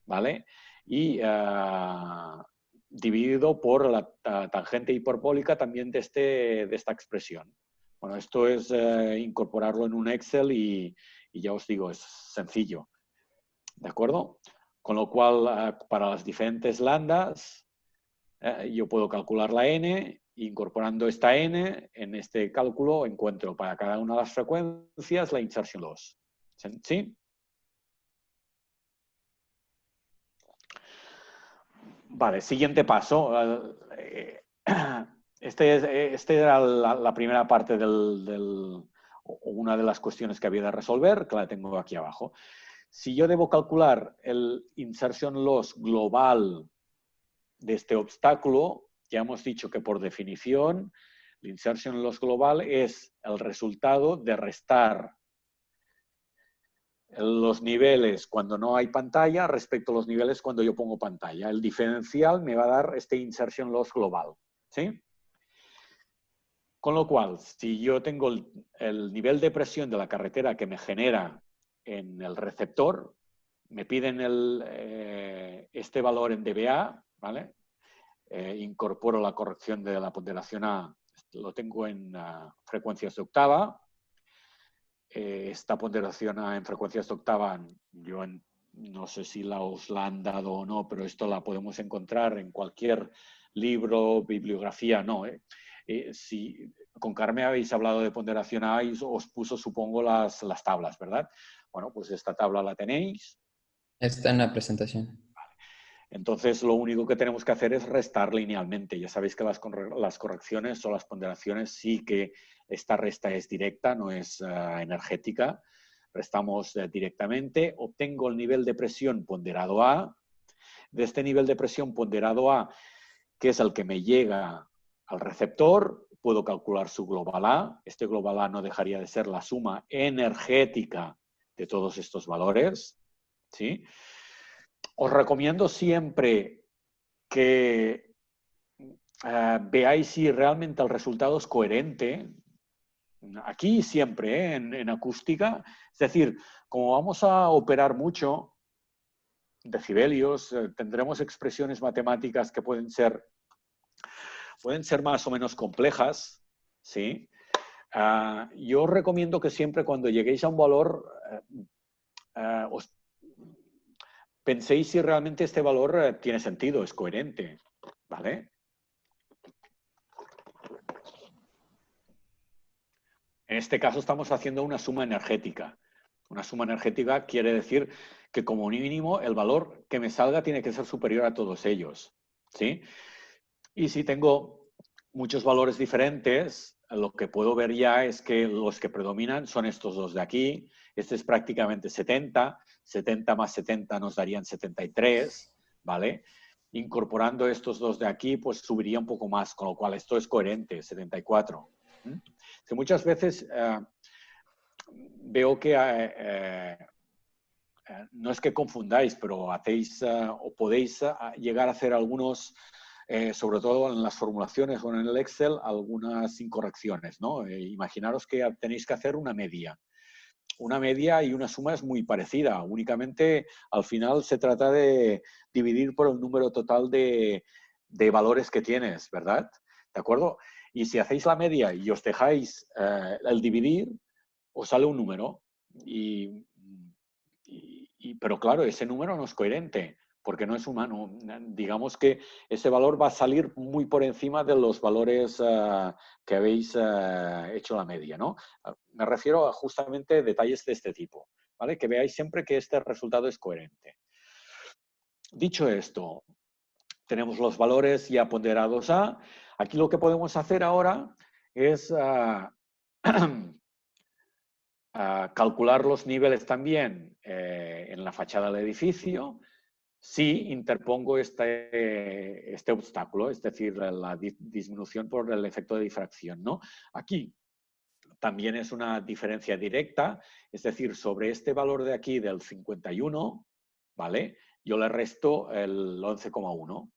¿vale? Y dividido por la tangente hiperbólica también de esta expresión. Bueno, esto es incorporarlo en un Excel y ya os digo, es sencillo. ¿De acuerdo? Con lo cual, para las diferentes lambdas, yo puedo calcular la n, e incorporando esta n, en este cálculo encuentro para cada una de las frecuencias la insertion loss. ¿Sí? Vale, siguiente paso. Este era la primera parte una de las cuestiones que había de resolver, que la tengo aquí abajo. Si yo debo calcular el insertion loss global de este obstáculo, ya hemos dicho que por definición el insertion loss global es el resultado de restar los niveles cuando no hay pantalla respecto a los niveles cuando yo pongo pantalla. El diferencial me va a dar este insertion loss global, ¿sí? Con lo cual, si yo tengo el nivel de presión de la carretera que me genera en el receptor, me piden este valor en dBA, ¿vale? Incorporo la corrección de la ponderación A, lo tengo en frecuencias de octava. Esta ponderación A en frecuencias de octava, yo no sé si os la han dado o no, pero esto la podemos encontrar en cualquier libro, bibliografía, no. Si con Carmen habéis hablado de ponderación A y os puso, supongo, las tablas, ¿verdad? Bueno, pues esta tabla la tenéis. Está en la presentación. Vale. Entonces, lo único que tenemos que hacer es restar linealmente. Ya sabéis que las correcciones o las ponderaciones sí que esta resta es directa, no es energética. Restamos directamente. Obtengo el nivel de presión ponderado A. De este nivel de presión ponderado A, que es el que me llega al receptor, puedo calcular su global A. Este global A no dejaría de ser la suma energética de todos estos valores, ¿sí? Os recomiendo siempre que veáis si realmente el resultado es coherente. Aquí siempre, en acústica. Es decir, como vamos a operar mucho decibelios, tendremos expresiones matemáticas que pueden ser más o menos complejas, ¿sí? Yo os recomiendo que siempre cuando lleguéis a un valor, penséis si realmente este valor tiene sentido, es coherente, ¿vale? En este caso estamos haciendo una suma energética. Una suma energética quiere decir que como mínimo el valor que me salga tiene que ser superior a todos ellos, ¿sí? Y si tengo muchos valores diferentes, lo que puedo ver ya es que los que predominan son estos dos de aquí. Este es prácticamente 70. 70 más 70 nos darían 73, ¿vale? Incorporando estos dos de aquí, pues subiría un poco más, con lo cual esto es coherente, 74. Que muchas veces veo que no es que confundáis, pero hacéis o podéis llegar a hacer algunos, sobre todo en las formulaciones o en el Excel, algunas incorrecciones, ¿no? Imaginaros que tenéis que hacer una media. Una media y una suma es muy parecida. Únicamente al final se trata de dividir por el número total de valores que tienes, ¿verdad? ¿De acuerdo? Y si hacéis la media y os dejáis el dividir, os sale un número. Pero claro, ese número no es coherente porque no es humano. Digamos que ese valor va a salir muy por encima de los valores que habéis hecho la media, ¿no? Me refiero a justamente detalles de este tipo, ¿vale? Que veáis siempre que este resultado es coherente. Dicho esto, tenemos los valores ya ponderados a. Aquí lo que podemos hacer ahora es calcular los niveles también en la fachada del edificio si interpongo este obstáculo, es decir, la disminución por el efecto de difracción, ¿no? Aquí también es una diferencia directa, es decir, sobre este valor de aquí del 51, ¿vale? Yo le resto el 11,1.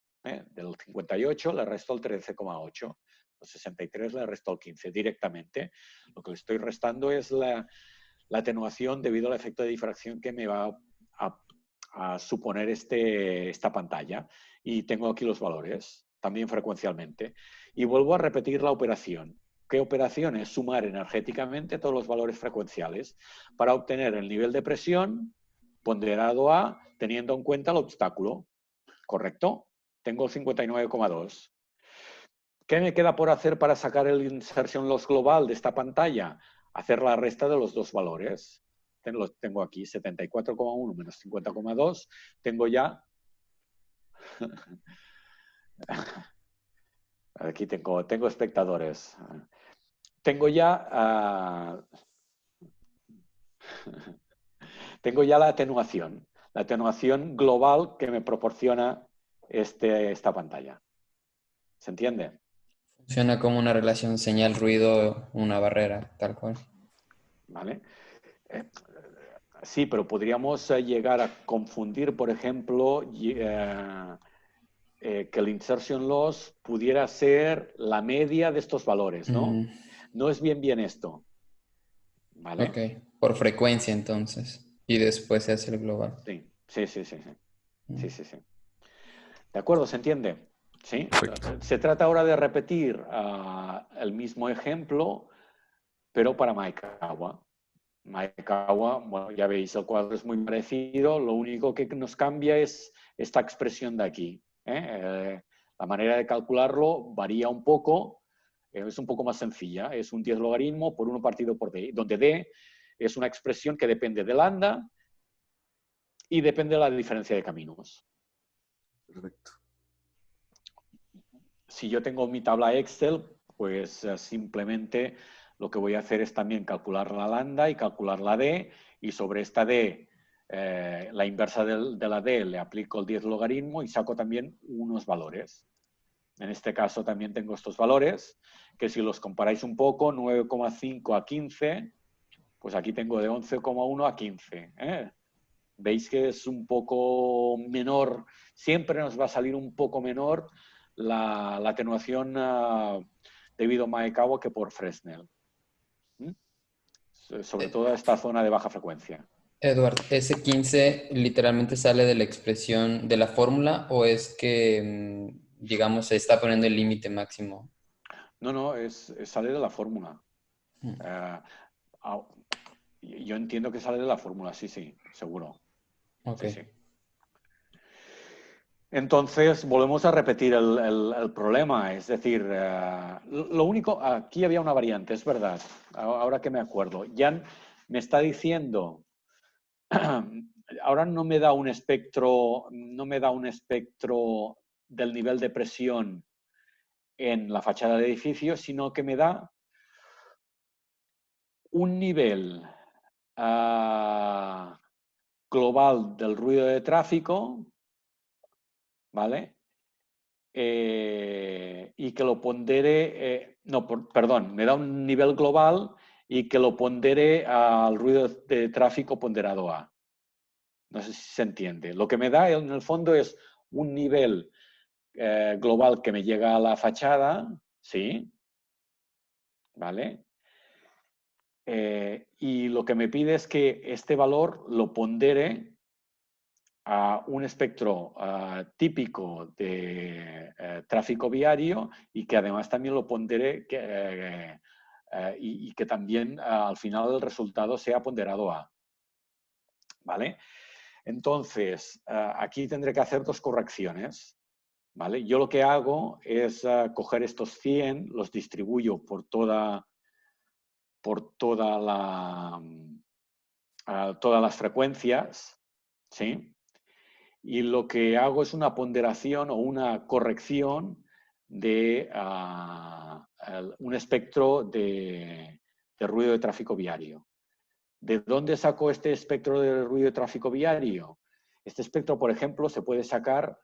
Del 58 le resto el 13,8. Los 63 le resto el 15 directamente. Lo que le estoy restando es la atenuación debido al efecto de difracción que me va a suponer esta pantalla. Y tengo aquí los valores, también frecuencialmente. Y vuelvo a repetir la operación. ¿Qué operación es? Sumar energéticamente todos los valores frecuenciales para obtener el nivel de presión ponderado a, teniendo en cuenta el obstáculo. ¿Correcto? Tengo el 59,2. ¿Qué me queda por hacer para sacar el insertion loss global de esta pantalla? Hacer la resta de los dos valores. Tengo aquí 74,1 menos 50,2. Tengo ya... Aquí tengo espectadores. Tengo ya... tengo ya la atenuación global que me proporciona esta pantalla. ¿Se entiende? Funciona como una relación señal-ruido, una barrera, tal cual. ¿Vale? Sí, pero podríamos llegar a confundir, por ejemplo, que el insertion loss pudiera ser la media de estos valores, ¿no? No es bien esto. ¿Vale? Ok, por frecuencia entonces. Y después se hace el global. Sí. ¿De acuerdo? ¿Se entiende? ¿Sí? Perfecto. Se trata ahora de repetir el mismo ejemplo, pero para Maekawa. Maekawa, bueno, ya veis, el cuadro es muy parecido, lo único que nos cambia es esta expresión de aquí. La manera de calcularlo varía un poco, es un poco más sencilla, es un 10 logaritmo por 1 partido por d, donde d es una expresión que depende de lambda y depende de la diferencia de caminos. Perfecto. Si yo tengo mi tabla Excel, pues simplemente lo que voy a hacer es también calcular la lambda y calcular la d, y sobre esta d, la inversa de la d, le aplico el 10 logaritmo y saco también unos valores. En este caso también tengo estos valores, que si los comparáis un poco, 9,5 a 15, pues aquí tengo de 11,1 a 15. Veis que es un poco menor, siempre nos va a salir un poco menor la atenuación debido a Maekawa que por Fresnel. Sobre todo esta zona de baja frecuencia. Edward, ¿ese 15 literalmente sale de la expresión de la fórmula o es que, digamos, se está poniendo el límite máximo? No, sale de la fórmula. Yo entiendo que sale de la fórmula, sí, seguro. Ok. Sí. Entonces, volvemos a repetir el problema. Es decir, lo único, aquí había una variante, es verdad, ahora que me acuerdo. Jan me está diciendo, ahora no me da un espectro, del nivel de presión en la fachada del edificio, sino que me da un nivel global del ruido de tráfico, ¿vale? Y que lo pondere, perdón, me da un nivel global y que lo pondere al ruido de tráfico ponderado A. No sé si se entiende. Lo que me da en el fondo es un nivel global que me llega a la fachada, ¿sí? ¿Vale? Y lo que me pide es que este valor lo pondere a un espectro típico de tráfico viario y que además también lo pondere y que también al final el resultado sea ponderado a. ¿Vale? Entonces, aquí tendré que hacer dos correcciones. ¿Vale? Yo lo que hago es coger estos 100, los distribuyo por todas las frecuencias, ¿sí? Y lo que hago es una ponderación o una corrección de un espectro de ruido de tráfico viario. ¿De dónde saco este espectro de ruido de tráfico viario? Este espectro, por ejemplo, se puede sacar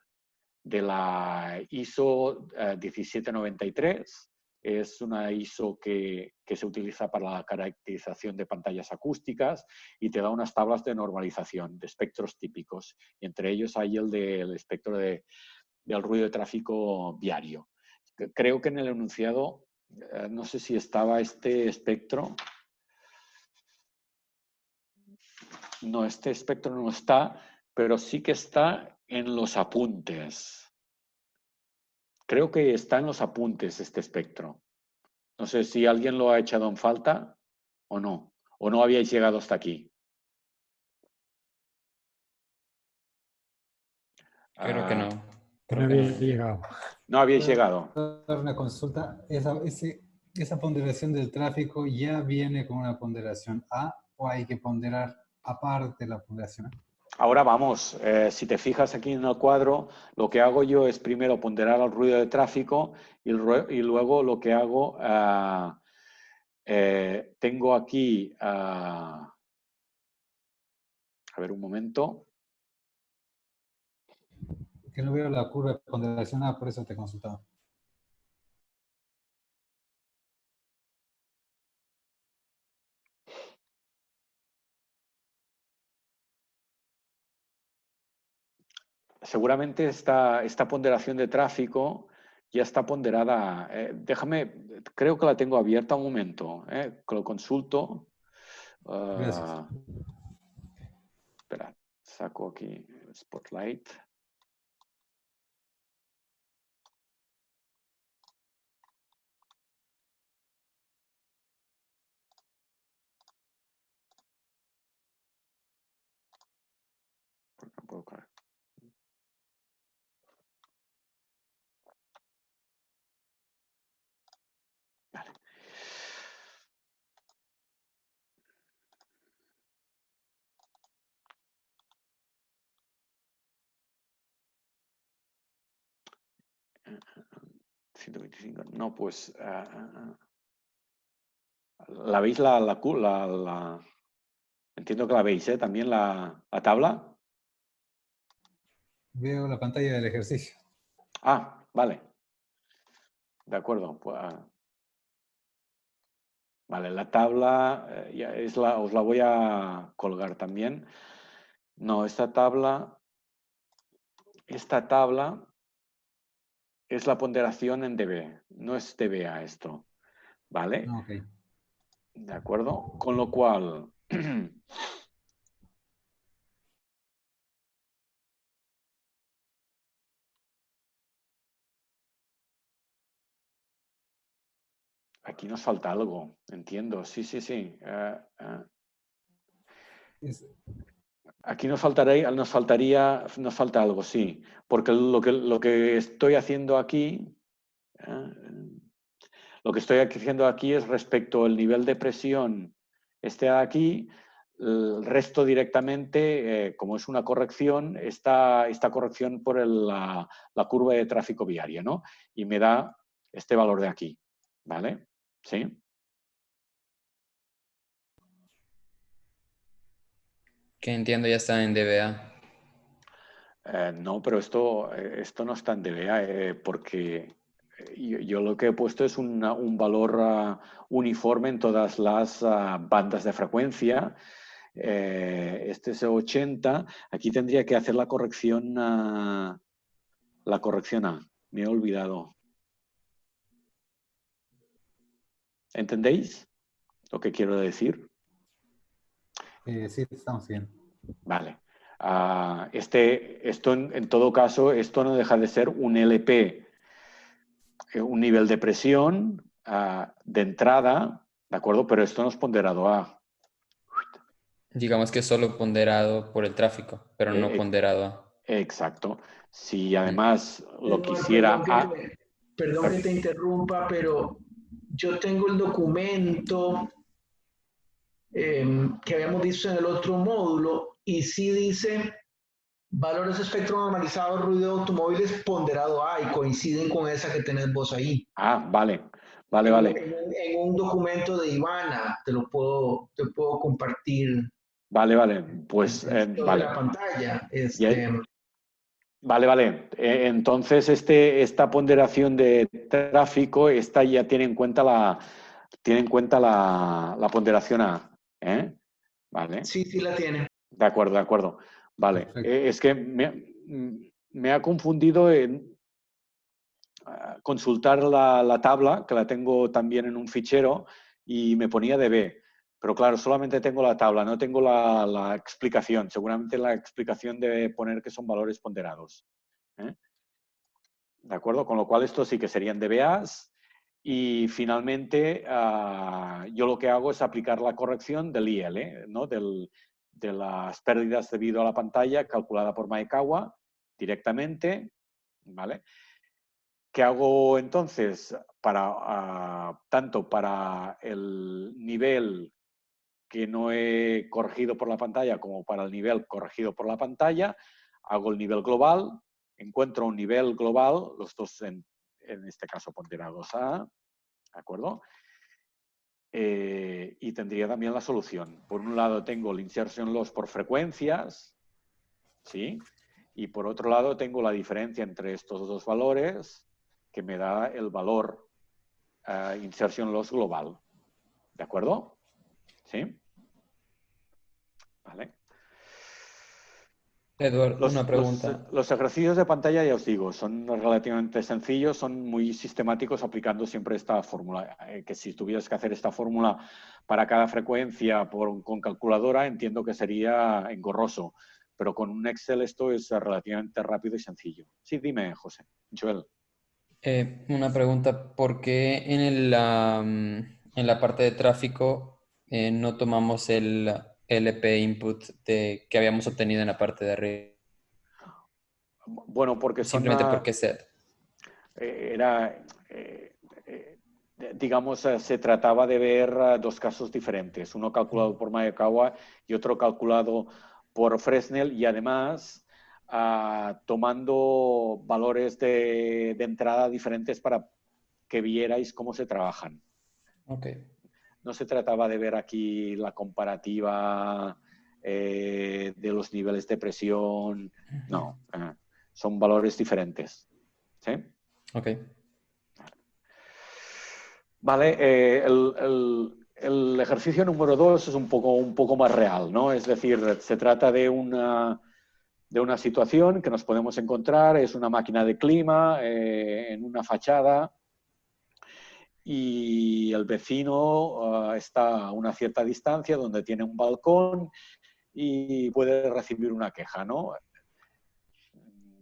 de la ISO 1793. Es una ISO que se utiliza para la caracterización de pantallas acústicas y te da unas tablas de normalización de espectros típicos. Y entre ellos hay el del espectro del ruido de tráfico viario. Creo que en el enunciado, no sé si estaba este espectro. No, este espectro no está, pero sí que está en los apuntes. Creo que está en los apuntes este espectro. No sé si alguien lo ha echado en falta o no habíais llegado hasta aquí. Creo que no. No Creo que no. había llegado. No habíais llegado. Dar una consulta. ¿Esa ponderación del tráfico ya viene con una ponderación A o hay que ponderar aparte la ponderación A? Ahora vamos, si te fijas aquí en el cuadro, lo que hago yo es primero ponderar el ruido de tráfico y luego lo que hago, tengo aquí, a ver un momento. Que no veo la curva de ponderación A, por eso te consultaba. Seguramente esta ponderación de tráfico ya está ponderada. Creo que la tengo abierta un momento, que lo consulto. Gracias. Espera, saco aquí el Spotlight. No puedo cargar. Vale. ¿125? No, pues... ¿la veis entiendo que la veis, ¿eh? También la tabla. Veo la pantalla del ejercicio. Ah, vale. De acuerdo. Pues, vale, la tabla os la voy a colgar también. No, esta tabla es la ponderación en dB, no es dBA esto, ¿vale? Ok. De acuerdo. Con lo cual, aquí nos falta algo, entiendo. Sí, sí, sí. Aquí nos falta algo, sí, porque lo que estoy haciendo aquí, es respecto al nivel de presión este de aquí, el resto directamente, como es una corrección, esta corrección por la curva de tráfico viario, ¿no? Y me da este valor de aquí, ¿vale? ¿Sí? Que entiendo ya está en DBA. No, pero esto no está en DBA, porque yo lo que he puesto es un valor uniforme en todas las bandas de frecuencia. Este es 80. Aquí tendría que hacer la corrección A. Me he olvidado. ¿Entendéis lo que quiero decir? Sí, estamos bien. Vale. Esto en todo caso, esto no deja de ser un LP, un nivel de presión de entrada, ¿de acuerdo? Pero esto no es ponderado A. Digamos que es solo ponderado por el tráfico, pero no ponderado a. Exacto. Si además lo Eduardo, quisiera A... perdón que te interrumpa, pero yo tengo el documento que habíamos visto en el otro módulo y sí dice valores de espectro normalizado, ruido de automóviles ponderado A y coinciden con esa que tenés vos ahí. Vale. En un documento de Ivana, te puedo compartir. Vale. Pues, vale. La pantalla. Vale. Entonces, esta ponderación de tráfico, esta ya tiene en cuenta la ponderación A. Vale. Sí, la tiene. De acuerdo. Vale. Es que me ha confundido en consultar la tabla, que la tengo también en un fichero, y me ponía DB. Pero claro, solamente tengo la tabla, no tengo la explicación. Seguramente la explicación debe poner que son valores ponderados. ¿De acuerdo? Con lo cual esto sí que serían DBAs. Y finalmente yo lo que hago es aplicar la corrección del IL, ¿no? De las pérdidas debido a la pantalla calculada por Maekawa directamente, ¿vale? ¿Qué hago entonces? Tanto para el nivel que no he corregido por la pantalla como para el nivel corregido por la pantalla, hago el nivel global, encuentro un nivel global, los dos en este caso ponderados A, ¿de acuerdo? Y tendría también la solución. Por un lado tengo el insertion loss por frecuencias, ¿sí? Y por otro lado tengo la diferencia entre estos dos valores, que me da el valor insertion loss global. ¿De acuerdo? ¿Sí? Vale. Eduardo, una pregunta. Los ejercicios de pantalla, ya os digo, son relativamente sencillos, son muy sistemáticos aplicando siempre esta fórmula. Que si tuvieras que hacer esta fórmula para cada frecuencia con calculadora, entiendo que sería engorroso. Pero con un Excel esto es relativamente rápido y sencillo. Sí, dime, José. Joel. Una pregunta, ¿por qué en la parte de tráfico no tomamos el LP input que habíamos obtenido en la parte de arriba? Bueno, porque simplemente porque set. Digamos, se trataba de ver dos casos diferentes, uno calculado por Maekawa y otro calculado por Fresnel, y además tomando valores de entrada diferentes para que vierais cómo se trabajan. Okay. No se trataba de ver aquí la comparativa de los niveles de presión, no, son valores diferentes. ¿Sí? Ok. Vale, el ejercicio número 2 es un poco más real, ¿no? Es decir, se trata de una situación que nos podemos encontrar, es una máquina de clima en una fachada y el vecino está a una cierta distancia donde tiene un balcón y puede recibir una queja, ¿no?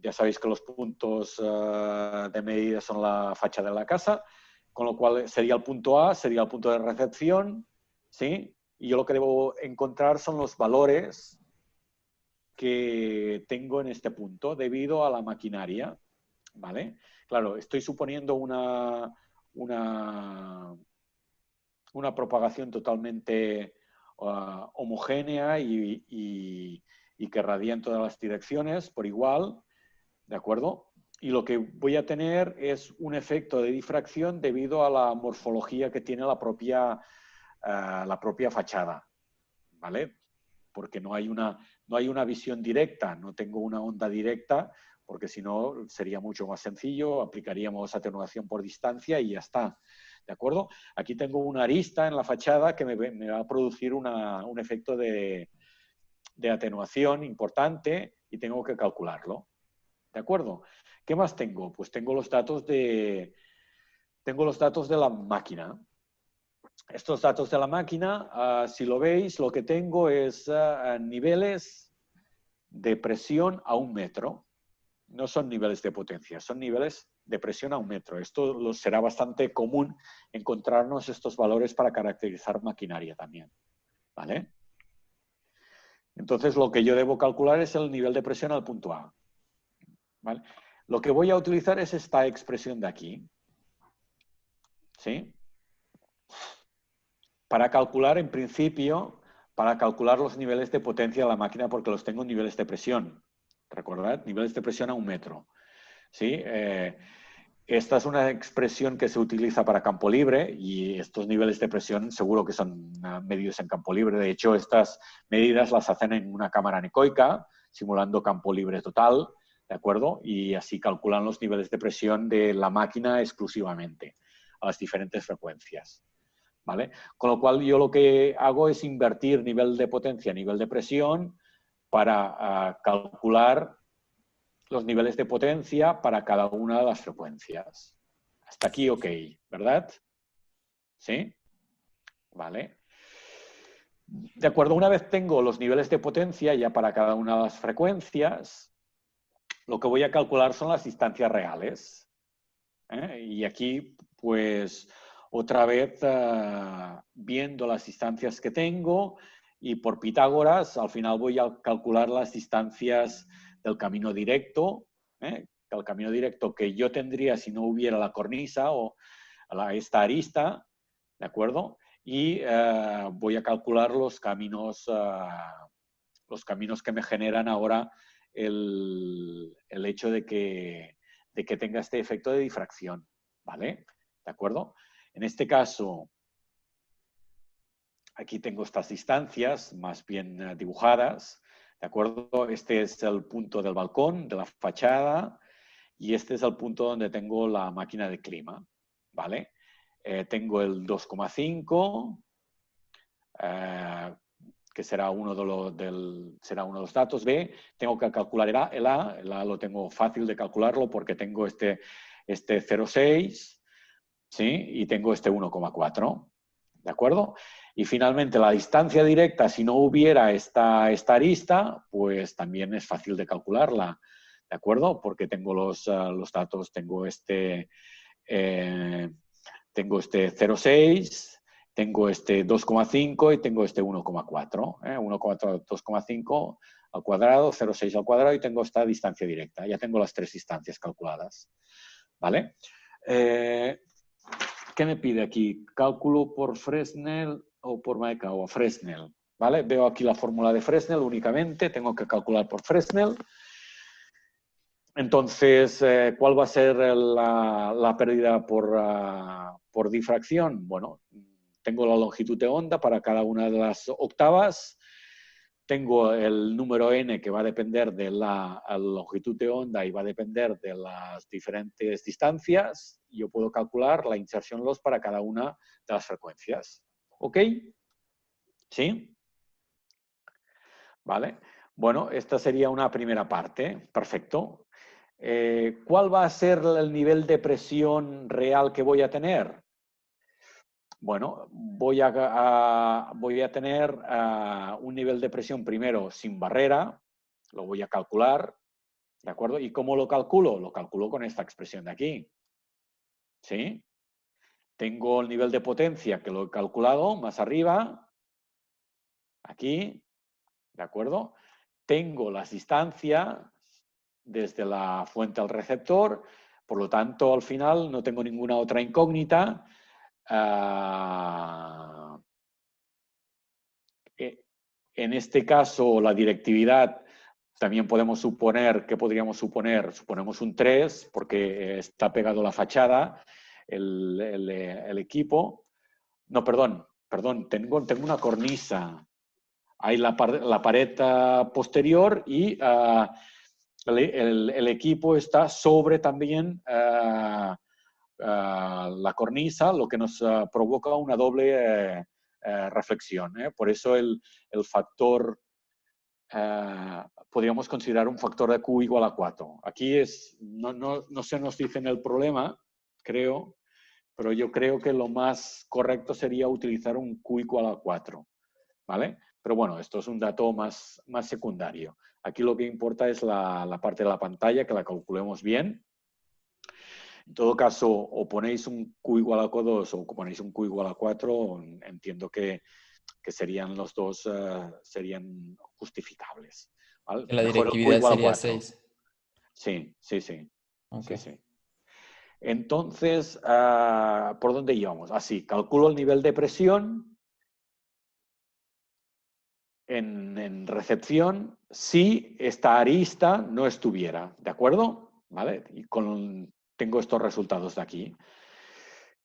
Ya sabéis que los puntos de medida son la fachada de la casa, con lo cual sería el punto A, sería el punto de recepción, ¿sí? Y yo lo que debo encontrar son los valores que tengo en este punto debido a la maquinaria, ¿vale? Claro, estoy suponiendo una propagación totalmente homogénea y que radia en todas las direcciones por igual, ¿de acuerdo? Y lo que voy a tener es un efecto de difracción debido a la morfología que tiene la propia fachada, ¿vale? Porque no hay una visión directa, no tengo una onda directa, porque si no sería mucho más sencillo, aplicaríamos atenuación por distancia y ya está, ¿de acuerdo? Aquí tengo una arista en la fachada que me va a producir un efecto de atenuación importante y tengo que calcularlo, ¿de acuerdo? ¿Qué más tengo? Pues tengo los datos de la máquina. Estos datos de la máquina, si lo veis, lo que tengo es niveles de presión a 1 metro. No son niveles de potencia, son niveles de presión a 1 metro. Esto será bastante común encontrarnos estos valores para caracterizar maquinaria también, ¿vale? Entonces, lo que yo debo calcular es el nivel de presión al punto A, ¿vale? Lo que voy a utilizar es esta expresión de aquí, ¿sí? Para calcular, en principio, para calcular los niveles de potencia de la máquina, porque los tengo en niveles de presión. Recordad, niveles de presión a 1 metro. ¿Sí? Esta es una expresión que se utiliza para campo libre y estos niveles de presión seguro que son medidos en campo libre. De hecho, estas medidas las hacen en una cámara anecoica, simulando campo libre total, ¿de acuerdo? Y así calculan los niveles de presión de la máquina exclusivamente a las diferentes frecuencias, ¿vale? Con lo cual, yo lo que hago es invertir nivel de potencia, nivel de presión, para calcular los niveles de potencia para cada una de las frecuencias. Hasta aquí, ok, ¿verdad? ¿Sí? Vale. De acuerdo, una vez tengo los niveles de potencia ya para cada una de las frecuencias, lo que voy a calcular son las distancias reales. Y aquí, pues, otra vez, viendo las distancias que tengo y por Pitágoras, al final voy a calcular las distancias del camino directo, el camino directo que yo tendría si no hubiera la cornisa o esta arista, ¿de acuerdo? Y voy a calcular los caminos que me generan ahora el hecho de que tenga este efecto de difracción, ¿vale? ¿De acuerdo? En este caso, aquí tengo estas distancias más bien dibujadas, ¿de acuerdo? Este es el punto del balcón, de la fachada, y este es el punto donde tengo la máquina de clima, ¿vale? Tengo el 2,5, que será uno de los datos. B, tengo que calcular el A lo tengo fácil de calcularlo porque tengo este 0,6, ¿sí? Y tengo este 1,4, ¿de acuerdo? Y finalmente la distancia directa, si no hubiera esta arista, pues también es fácil de calcularla, ¿de acuerdo? Porque tengo los datos, tengo este 0,6, tengo este 2,5 y tengo este 1,4. 2,5 al cuadrado, 0,6 al cuadrado y tengo esta distancia directa. Ya tengo las 3 distancias calculadas, ¿vale? ¿Qué me pide aquí? Cálculo por Fresnel o por Maeka o Fresnel, ¿vale? Veo aquí la fórmula de Fresnel únicamente, tengo que calcular por Fresnel. Entonces, ¿cuál va a ser la pérdida por difracción? Bueno, tengo la longitud de onda para cada una de las octavas, tengo el número n que va a depender de la longitud de onda y va a depender de las diferentes distancias, y yo puedo calcular la inserción loss para cada una de las frecuencias. ¿Ok? ¿Sí? Vale. Bueno, esta sería una primera parte. Perfecto. ¿Cuál va a ser el nivel de presión real que voy a tener? Bueno, voy a tener un nivel de presión primero sin barrera, lo voy a calcular, ¿de acuerdo? ¿Y cómo lo calculo? Lo calculo con esta expresión de aquí, ¿sí? Tengo el nivel de potencia que lo he calculado más arriba, aquí, ¿de acuerdo? tengo las distancias desde la fuente al receptor, por lo tanto, al final no tengo ninguna otra incógnita. En este caso, la directividad, también podemos suponer, ¿qué podríamos suponer? Suponemos un 3, porque está pegado a la fachada el equipo. No, perdón, tengo una cornisa. Hay la pared posterior y el equipo está sobre también la cornisa, lo que nos provoca una doble reflexión. Por eso el factor, podríamos considerar un factor de Q igual a 4. Aquí no se nos dice en el problema, creo, pero yo creo que lo más correcto sería utilizar un Q igual a 4, ¿vale? Pero bueno, esto es un dato más secundario. Aquí lo que importa es la parte de la pantalla, que la calculemos bien. En todo caso, o ponéis un Q igual a 2 o ponéis un Q igual a 4, entiendo que serían los dos serían justificables, ¿vale? La Mejor el Q directividad igual a sería 4. 6. Sí. Okay. Sí. Entonces, ¿por dónde íbamos? Así, calculo el nivel de presión en recepción si esta arista no estuviera, ¿de acuerdo? ¿Vale? Y tengo estos resultados de aquí.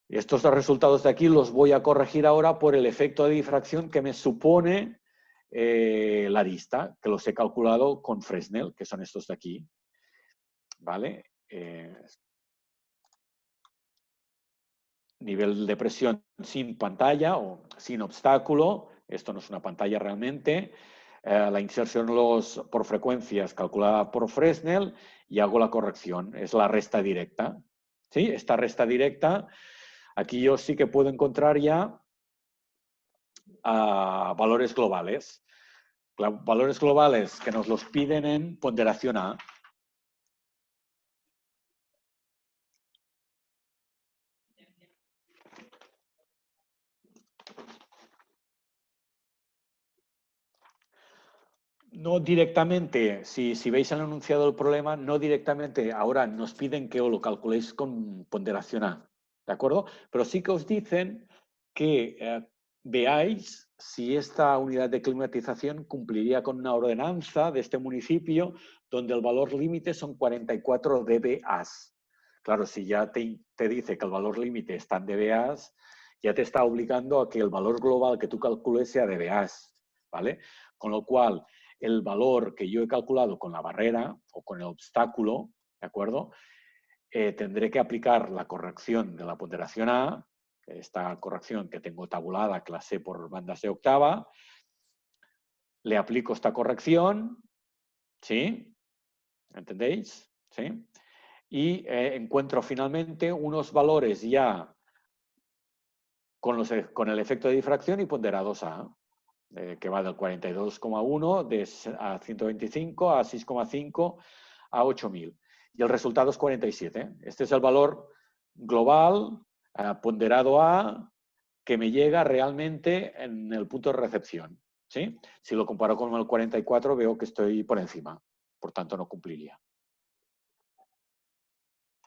Estos resultados de aquí los voy a corregir ahora por el efecto de difracción que me supone la arista, que los he calculado con Fresnel, que son estos de aquí. ¿Vale? Nivel de presión sin pantalla o sin obstáculo. Esto no es una pantalla realmente. La inserción por frecuencias calculada por Fresnel y hago la corrección. Es la resta directa. ¿Sí? Esta resta directa, aquí yo sí que puedo encontrar ya valores globales. Valores globales que nos los piden en ponderación A. No directamente, si veis el enunciado del problema, no directamente, ahora nos piden que lo calculéis con ponderación A, ¿de acuerdo? Pero sí que os dicen que veáis si esta unidad de climatización cumpliría con una ordenanza de este municipio donde el valor límite son 44 dBAs. Claro, si ya te dice que el valor límite está en dBAs, ya te está obligando a que el valor global que tú calcules sea dBAs, ¿vale? Con lo cual, el valor que yo he calculado con la barrera o con el obstáculo, ¿de acuerdo? Tendré que aplicar la corrección de la ponderación A, esta corrección que tengo tabulada, que la sé por bandas de octava, le aplico esta corrección, ¿sí? ¿Entendéis? ¿Sí? Y encuentro finalmente unos valores ya con el efecto de difracción y ponderados A. Que va del 42,1 a 125 a 6,5 a 8000. Y el resultado es 47. Este es el valor global ponderado A que me llega realmente en el punto de recepción. ¿Sí? Si lo comparo con el 44 veo que estoy por encima. Por tanto, no cumpliría.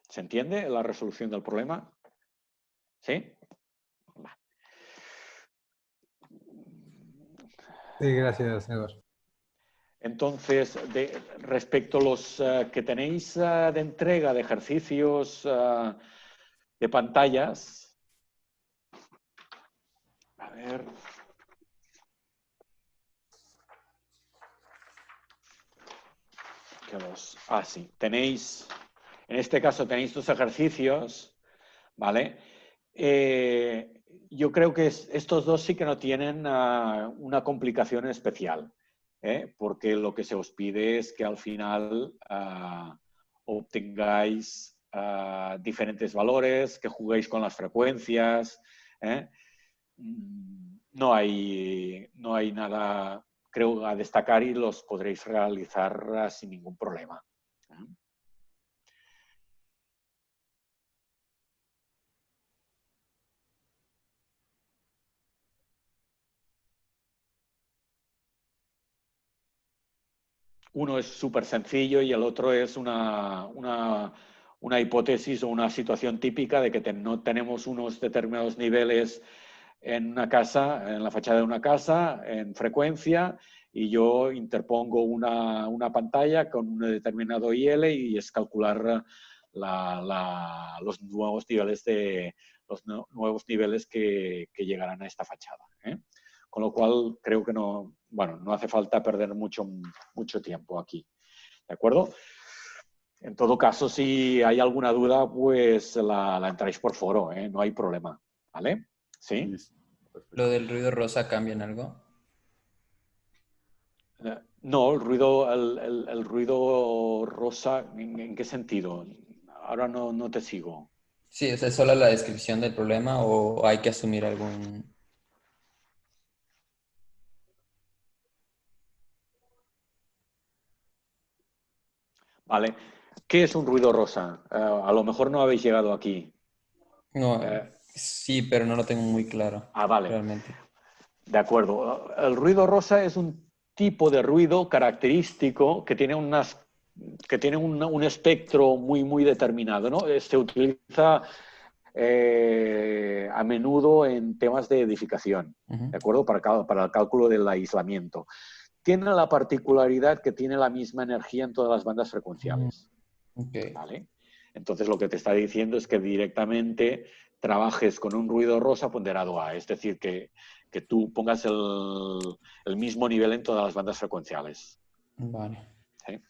¿Se entiende la resolución del problema? ¿Sí? Sí, gracias, Eduardo. Entonces, respecto a los que tenéis de entrega de ejercicios de pantallas, a ver, sí, tenéis, en este caso tenéis dos ejercicios, ¿vale? Yo creo que estos dos sí que no tienen una complicación especial. Porque lo que se os pide es que al final obtengáis diferentes valores, que juguéis con las frecuencias. No hay nada, creo, a destacar y los podréis realizar sin ningún problema. uno es súper sencillo y el otro es una hipótesis o una situación típica de que no tenemos unos determinados niveles en una casa, en la fachada de una casa, en frecuencia, y yo interpongo una pantalla con un determinado IL y es calcular los nuevos niveles que llegarán a esta fachada, ¿eh? Con lo cual creo que no hace falta perder mucho tiempo aquí. ¿De acuerdo? En todo caso, si hay alguna duda, pues la entráis por foro, ¿eh? No hay problema. ¿Vale? ¿Sí? ¿Lo del ruido rosa cambia en algo? No, el ruido rosa, ¿en qué sentido? Ahora no te sigo. Sí, ¿es solo la descripción del problema o hay que asumir algún...? Vale. ¿Qué es un ruido rosa? A lo mejor no habéis llegado aquí. No, sí, pero no lo tengo muy claro. Vale. Realmente. De acuerdo. El ruido rosa es un tipo de ruido característico que tiene un espectro muy determinado, ¿no? Se utiliza a menudo en temas de edificación, ¿de acuerdo? Para el cálculo del aislamiento. Tiene la particularidad que tiene la misma energía en todas las bandas frecuenciales. Okay. ¿Vale? Entonces lo que te está diciendo es que directamente trabajes con un ruido rosa ponderado A, es decir, que tú pongas el mismo nivel en todas las bandas frecuenciales. Vale. ¿Sí?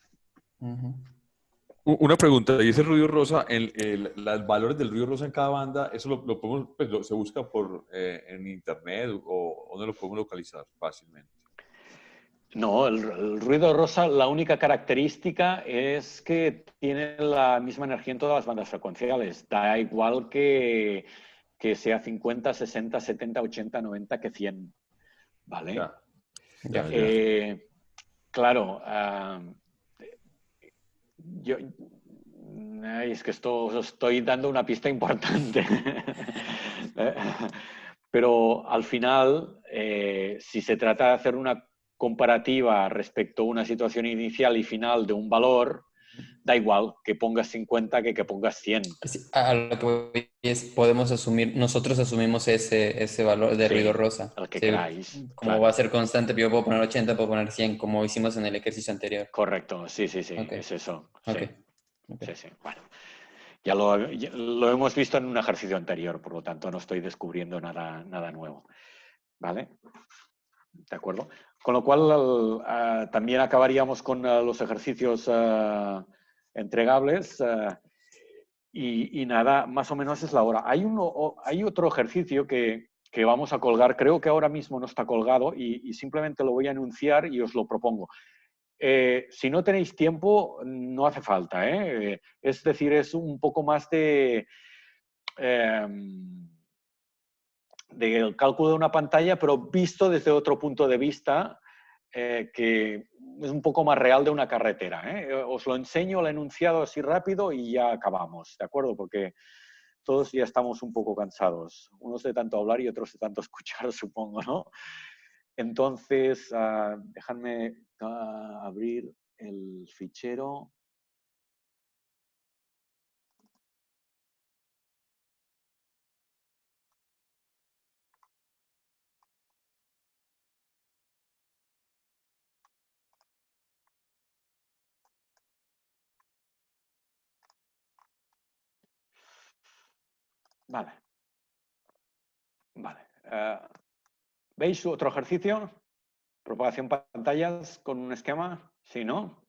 Una pregunta, ¿y ese ruido rosa, los valores del ruido rosa en cada banda, eso lo podemos, pues, se busca en internet o dónde lo podemos localizar fácilmente? No, el ruido rosa, la única característica es que tiene la misma energía en todas las bandas frecuenciales. Da igual que sea 50, 60, 70, 80, 90 que 100. ¿Vale? Ya. Claro, es que os estoy dando una pista importante. Pero al final, si se trata de hacer una comparativa respecto a una situación inicial y final de un valor, da igual que pongas 50 que pongas 100. Sí, a lo que voy es, podemos asumir, nosotros asumimos ese valor de ruido rosa. El que Sí, queráis. como Claro. va a ser constante, yo puedo poner 80, puedo poner 100, como hicimos en el ejercicio anterior. Correcto, sí, Okay. es eso. Okay. Sí. Bueno, ya lo hemos visto en un ejercicio anterior, por lo tanto no estoy descubriendo nada nuevo. ¿Vale? ¿De acuerdo? Con lo cual, también acabaríamos con los ejercicios entregables y nada, más o menos es la hora. Hay otro ejercicio que vamos a colgar, creo que ahora mismo no está colgado y simplemente lo voy a anunciar y os lo propongo. Si no tenéis tiempo, no hace falta, ¿eh? Es decir, es un poco más del cálculo de una pantalla, pero visto desde otro punto de vista que es un poco más real de una carretera, ¿eh? Os lo enseño, el enunciado así rápido y ya acabamos, ¿de acuerdo? Porque todos ya estamos un poco cansados, unos de tanto hablar y otros de tanto escuchar, supongo, ¿no? Entonces, dejadme abrir el fichero. Vale. ¿Veis otro ejercicio? Propagación pantallas con un esquema, ¿sí, no?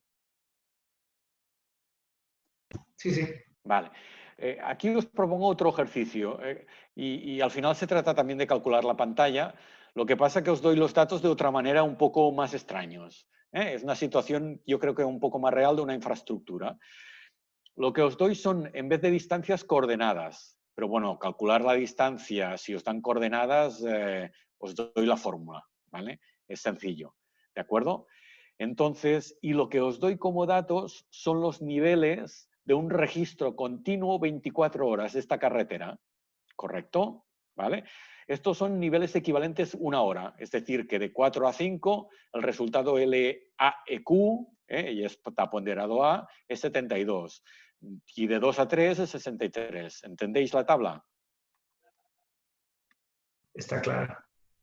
Sí. Vale. Aquí os propongo otro ejercicio y al final se trata también de calcular la pantalla. Lo que pasa es que os doy los datos de otra manera un poco más extraños. Es una situación, yo creo que un poco más real de una infraestructura. Lo que os doy son, en vez de distancias, coordenadas. Pero bueno, calcular la distancia, si os dan coordenadas, os doy la fórmula, ¿vale? Es sencillo, ¿de acuerdo? Entonces, y lo que os doy como datos son los niveles de un registro continuo 24 horas de esta carretera, ¿correcto? ¿Vale? Estos son niveles equivalentes una hora, es decir, que de 4 a 5 el resultado LAEQ y está ponderado A, es 72. Y de 2 a 3 es 63. ¿Entendéis la tabla? Está claro.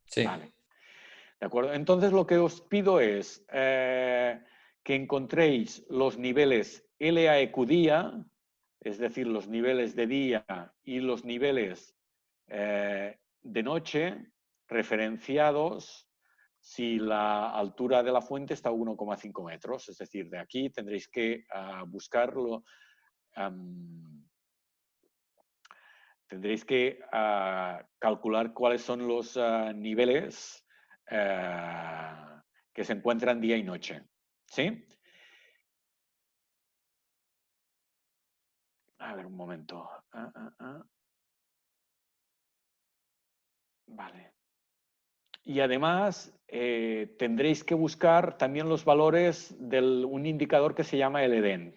Sí. Vale. ¿De acuerdo? Entonces lo que os pido es que encontréis los niveles LAEQ día, es decir, los niveles de día y los niveles de noche, referenciados si la altura de la fuente está a 1,5 metros. Es decir, de aquí tendréis que buscarlo. Tendréis que calcular cuáles son los niveles que se encuentran día y noche. ¿Sí? A ver, un momento. Vale. Y además tendréis que buscar también los valores de un indicador que se llama el EDEN,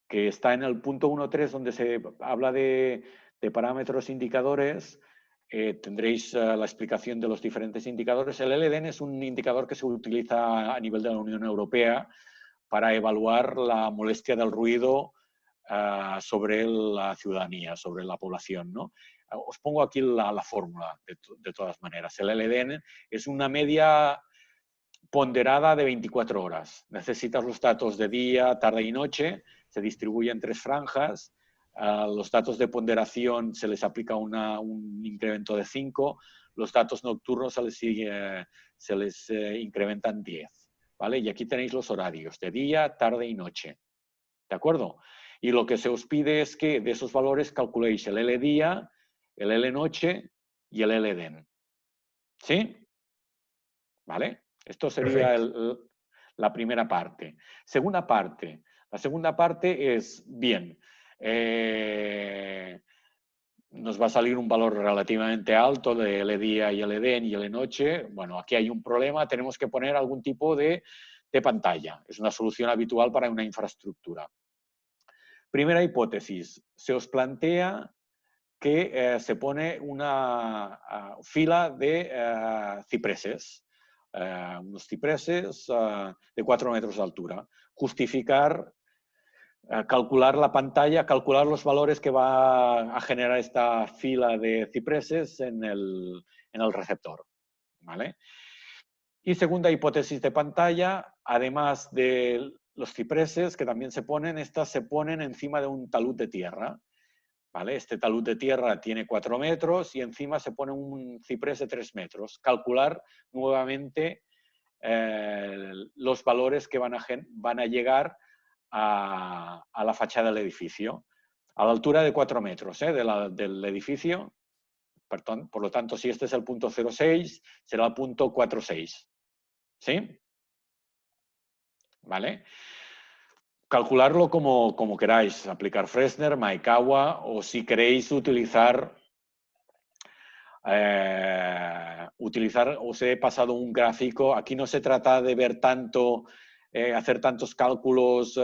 que está en el punto 1.3 donde se habla de parámetros indicadores. Tendréis la explicación de los diferentes indicadores. El LDN es un indicador que se utiliza a nivel de la Unión Europea para evaluar la molestia del ruido sobre la ciudadanía, sobre la población, ¿no? Os pongo aquí la fórmula de todas maneras. El LDN es una media ponderada de 24 horas. Necesitas los datos de día, tarde y noche. Se distribuye en 3 franjas. Los datos de ponderación se les aplica un incremento de 5. Los datos nocturnos se les incrementan 10. ¿Vale? Y aquí tenéis los horarios de día, tarde y noche. ¿De acuerdo? Y lo que se os pide es que de esos valores calculéis el L día, el L noche y el L den. ¿Sí? ¿Vale? Esto sería la primera parte. Segunda parte. La segunda parte es, bien, nos va a salir un valor relativamente alto de L día y L den y L noche. Bueno, aquí hay un problema, tenemos que poner algún tipo de pantalla. Es una solución habitual para una infraestructura. Primera hipótesis, se os plantea que se pone una fila de cipreses. Unos cipreses de 4 metros de altura. Justificar, calcular la pantalla, calcular los valores que va a generar esta fila de cipreses en el receptor. ¿Vale? Y segunda hipótesis de pantalla, además de los cipreses que también se ponen, estas se ponen encima de un talud de tierra. ¿Vale? Este talud de tierra tiene 4 metros y encima se pone un ciprés de 3 metros. Calcular nuevamente los valores que van a llegar a la fachada del edificio. A la altura de 4 metros del edificio. Perdón, por lo tanto, si este es el punto 0,6, será el punto 4,6. ¿Sí? ¿Vale? Calcularlo como queráis, aplicar Fresnel, Maekawa, o si queréis utilizar, os he pasado un gráfico. Aquí no se trata de ver tanto, hacer tantos cálculos,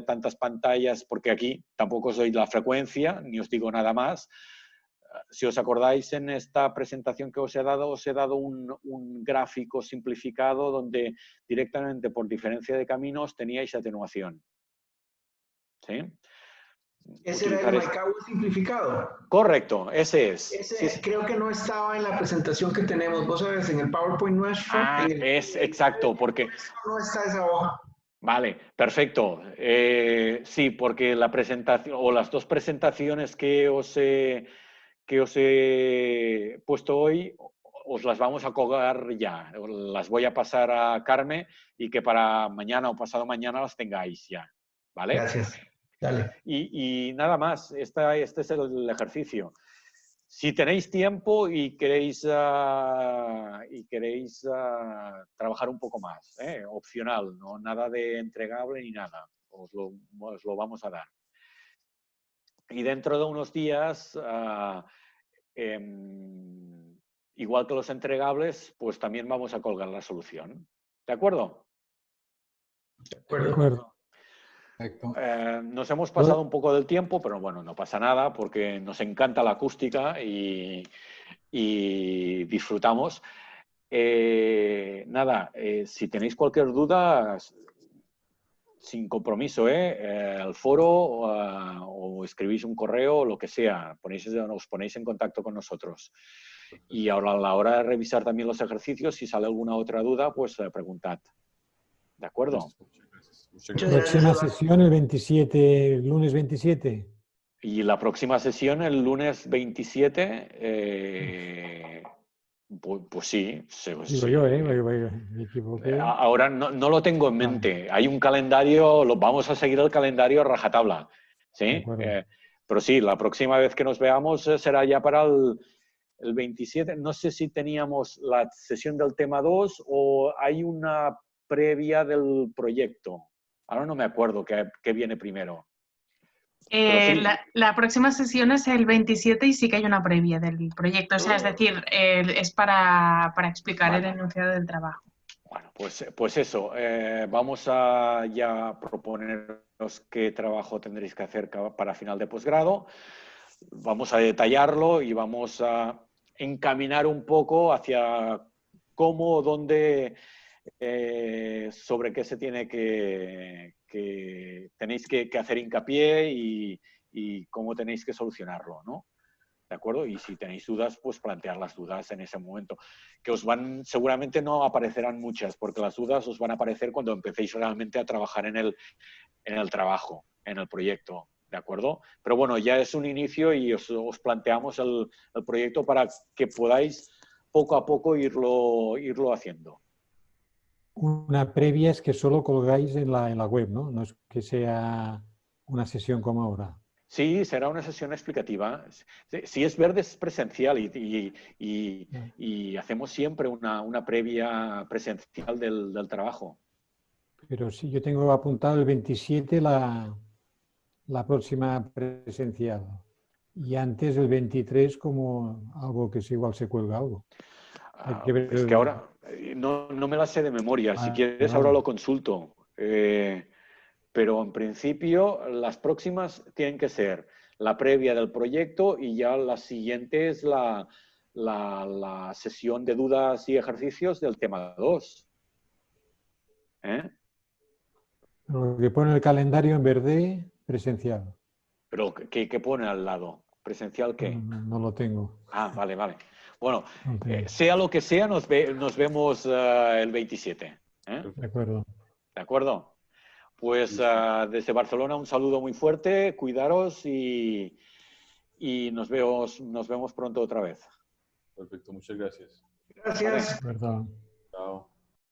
tantas pantallas, porque aquí tampoco os doy la frecuencia, ni os digo nada más. Si os acordáis, en esta presentación que os he dado un gráfico simplificado donde directamente por diferencia de caminos teníais atenuación. ¿Sí? ¿Ese era el Maekawa simplificado? Correcto, ese es. Ese sí. Creo que no estaba en la presentación que tenemos. Vos sabés, en el PowerPoint nuestro. Es exacto, porque... No está esa hoja. Vale, perfecto. Sí, porque la presentación, o las dos presentaciones que os he puesto hoy, os las vamos a colgar ya. Las voy a pasar a Carmen y que para mañana o pasado mañana las tengáis ya. ¿Vale? Gracias. Dale. Y nada más, este es el ejercicio. Si tenéis tiempo y queréis trabajar un poco más, opcional, no nada de entregable ni nada, os lo vamos a dar. Y dentro de unos días, igual que los entregables, pues también vamos a colgar la solución. ¿De acuerdo? De acuerdo. Nos hemos pasado un poco del tiempo, pero bueno, no pasa nada porque nos encanta la acústica y disfrutamos. Si tenéis cualquier duda, sin compromiso, al foro o escribís un correo o lo que sea, os ponéis en contacto con nosotros. Y ahora a la hora de revisar también los ejercicios, si sale alguna otra duda, pues preguntad. ¿De acuerdo? Muchas gracias. Próxima sesión el 27, el lunes 27. Y la próxima sesión, el lunes 27, pues sí. Digo yo, me equivoqué. Ahora no lo tengo en mente. Hay un calendario, vamos a seguir el calendario a rajatabla. ¿Sí? Pero sí, la próxima vez que nos veamos será ya para el 27. No sé si teníamos la sesión del tema 2 o hay una previa del proyecto. Ahora no me acuerdo qué viene primero. Sí. La próxima sesión es el 27 y sí que hay una previa del proyecto. O sea, es decir, es para explicar el enunciado del trabajo. Bueno, pues eso. Vamos a ya proponeros qué trabajo tendréis que hacer para final de posgrado. Vamos a detallarlo y vamos a encaminar un poco hacia cómo, dónde, sobre qué se tiene que tenéis que hacer hincapié y cómo tenéis que solucionarlo, ¿no? ¿De acuerdo? Y si tenéis dudas, pues plantear las dudas en ese momento. Que seguramente no aparecerán muchas, porque las dudas os van a aparecer cuando empecéis realmente a trabajar en el trabajo, en el proyecto, ¿de acuerdo? Pero bueno, ya es un inicio y os planteamos el proyecto para que podáis poco a poco irlo haciendo. Una previa es que solo colgáis en la web, ¿no? No es que sea una sesión como ahora. Sí, será una sesión explicativa. Si es verde es presencial y hacemos siempre una previa presencial del trabajo. Pero sí, yo tengo apuntado el 27 la próxima presencial y antes el 23 como algo que igual se cuelga algo. Hay que ver Es que ahora no me la sé de memoria. Si quieres ahora lo consulto. Pero en principio las próximas tienen que ser la previa del proyecto y ya la siguiente es la sesión de dudas y ejercicios del tema 2. Lo que pone el calendario en verde, presencial. ¿Pero qué pone al lado? ¿Presencial qué? No lo tengo. Ah, vale. Bueno, sea lo que sea, nos vemos el 27. De acuerdo. ¿De acuerdo? Pues desde Barcelona un saludo muy fuerte, cuidaros y nos vemos pronto otra vez. Perfecto, muchas gracias. Gracias. Perdón. Chao.